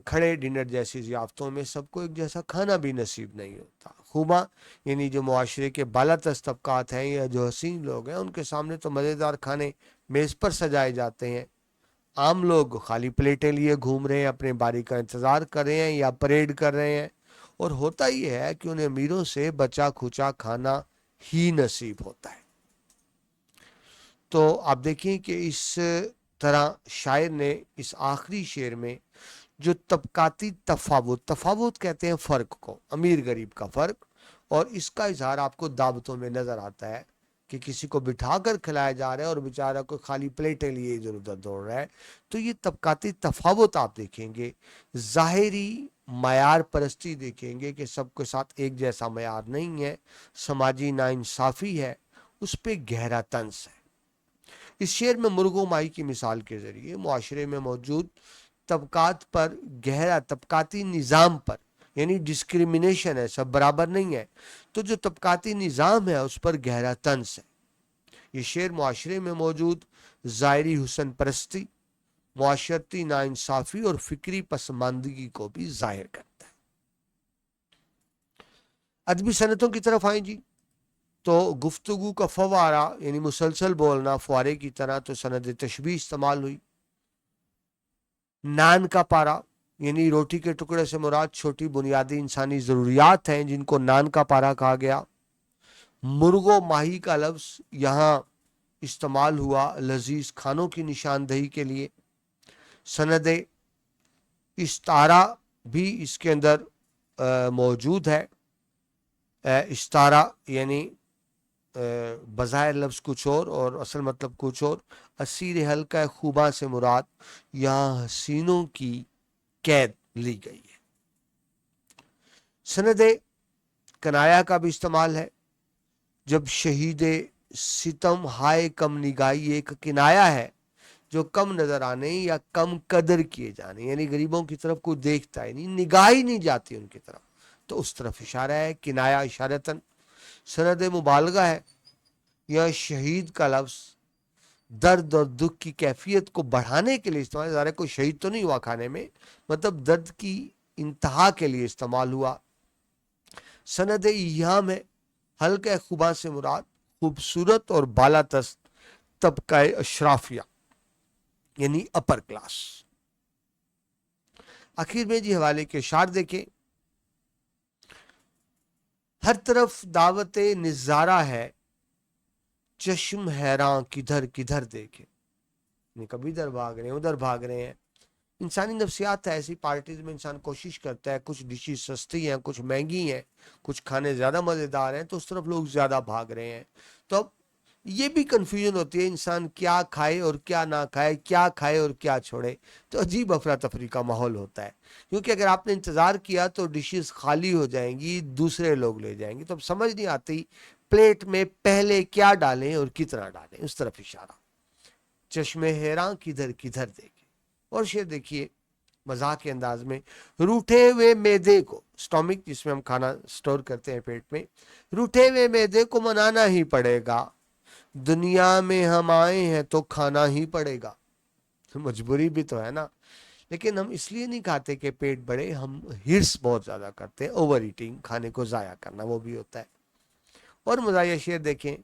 S1: کھڑے ڈنر جیسی ضیافتوں میں سب کو ایک جیسا کھانا بھی نصیب نہیں ہوتا. خوباں یعنی جو معاشرے کے بالاتر طبقات ہیں یا جو حسین لوگ ہیں، ان کے سامنے تو مزیدار کھانے میز پر سجائے جاتے ہیں. عام لوگ خالی پلیٹیں لیے گھوم رہے ہیں، اپنے باری کا انتظار کر رہے ہیں یا پریڈ کر رہے ہیں. اور ہوتا یہ ہے کہ انہیں امیروں سے بچا کھچا کھانا ہی نصیب ہوتا ہے. تو آپ دیکھیں کہ اس طرح شاعر نے اس آخری شعر میں جو طبقاتی تفاوت کہتے ہیں فرق کو، امیر غریب کا فرق، اور اس کا اظہار آپ کو دعوتوں میں نظر آتا ہے کہ کسی کو بٹھا کر کھلایا جا رہا ہے اور بیچارہ کوئی خالی پلیٹیں لیے ادھر ادھر دوڑ رہا ہے. تو یہ طبقاتی تفاوت آپ دیکھیں گے. ظاہری معیار پرستی دیکھیں گے کہ سب کے ساتھ ایک جیسا معیار نہیں ہے، سماجی ناانصافی ہے، اس پہ گہرا طنز ہے. اس شعر میں مرغ و ماہی کی مثال کے ذریعے معاشرے میں موجود طبقات پر گہرا طبقاتی نظام پر، یعنی ڈسکریمنیشن ہے، سب برابر نہیں ہے، تو جو طبقاتی نظام ہے اس پر گہرا طنز ہے. یہ شعر معاشرے میں موجود ظاہری حسن پرستی، معاشرتی ناانصافی اور فکری پسماندگی کو بھی ظاہر کرتا ہے. ادبی صنعتوں کی طرف آئیں جی. تو گفتگو کا فوارہ یعنی مسلسل بولنا فوارے کی طرح، تو سند تشبیہ استعمال ہوئی. نان کا پارا یعنی روٹی کے ٹکڑے سے مراد چھوٹی بنیادی انسانی ضروریات ہیں جن کو نان کا پارا کہا گیا. مرغ و ماہی کا لفظ یہاں استعمال ہوا لذیذ کھانوں کی نشاندہی کے لیے. سند استارہ بھی اس کے اندر موجود ہے. استارہ یعنی بظاہر لفظ کچھ اور اصل مطلب کچھ اور. اسیر حلقہ خوباں سے مراد یہاں حسینوں کی قید لی گئی ہے. سند کنایا کا بھی استعمال ہے. جب شہید ستم ہائے کم نگاہی ایک کنایا ہے جو کم نظر آنے یا کم قدر کیے جانے، یعنی غریبوں کی طرف کوئی دیکھتا ہے نہیں، نگاہ ہی نہیں جاتی ان کی طرف، تو اس طرف اشارہ ہے. کنایا اشارتن. سند مبالغہ ہے. یا شہید کا لفظ درد اور دکھ کی کیفیت کو بڑھانے کے لیے استعمال، ظاہر کوئی شہید تو نہیں ہوا کھانے میں، مطلب درد کی انتہا کے لیے استعمال ہوا. سند ایام ہے. حلقہ خوباں سے مراد خوبصورت اور بالاتست طبقہ اشرافیہ یعنی اپر کلاس. آخر میں جی حوالے کے اشعار دیکھیں. ہر طرف دعوت نظارہ ہے، چشم حیراں کدھر کدھر دیکھے. کبھی ادھر بھاگ رہے ہیں ادھر بھاگ رہے ہیں. انسانی نفسیات ہے ایسی، پارٹیز میں انسان کوشش کرتا ہے، کچھ ڈشز سستی ہیں، کچھ مہنگی ہیں، کچھ کھانے زیادہ مزیدار ہیں، تو اس طرف لوگ زیادہ بھاگ رہے ہیں. تو اب یہ بھی کنفیوژن ہوتی ہے انسان کیا کھائے اور کیا نہ کھائے، کیا کھائے اور کیا چھوڑے. تو عجیب افراتفری کا ماحول ہوتا ہے، کیونکہ اگر آپ نے انتظار کیا تو ڈشز خالی ہو جائیں گی، دوسرے لوگ لے جائیں گے، تو اب سمجھ نہیں آتی پلیٹ میں پہلے کیا ڈالیں اور کتنا ڈالیں. اس طرف اشارہ. چشم حیراں کدھر کدھر دیکھے. اور شعر دیکھیے مزاح کے انداز میں. روٹھے ہوئے معدے کو، سٹومک جس میں ہم کھانا سٹور کرتے ہیں پیٹ میں، روٹھے ہوئے معدے کو منانا ہی پڑے گا، دنیا میں ہم آئے ہیں تو کھانا ہی پڑے گا. مجبوری بھی تو ہے نا. لیکن ہم اس لیے نہیں کھاتے کہ پیٹ بڑھے، ہم ہرس بہت زیادہ کرتے ہیں، اوور ایٹنگ، کھانے کو ضائع کرنا، وہ بھی ہوتا ہے. اور مزاحیہ شعر دیکھیں.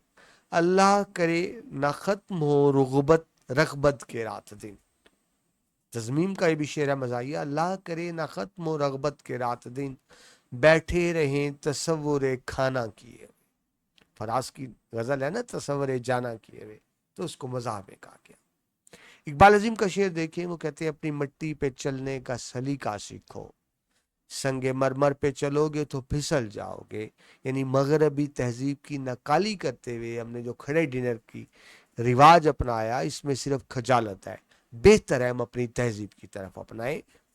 S1: اللہ کرے نہ ختم ہو رغبت کے رات دن. تزمیم کا یہ بھی شعر ہے مزاحیہ. اللہ کرے نہ ختم ہو رغبت کے رات دن، بیٹھے رہیں تصور کھانا کیے. فراز کی غزل ہے نا، تصور جانا کیے ہوئے، تو اس کو مزاح میں کہا گیا. اقبال عظیم کا شعر دیکھیں. وہ کہتے ہیں اپنی مٹی پہ چلنے کا سلیقہ سیکھو، سنگ مرمر پہ چلو گے تو پھسل جاؤ گے. یعنی مغربی تہذیب کی نقالی کرتے ہوئے ہم نے جو کھڑے ڈنر کی رواج اپنایا، اس میں صرف خجالت ہے. بہتر ہے ہم اپنی تہذیب کی طرف اپنائیں،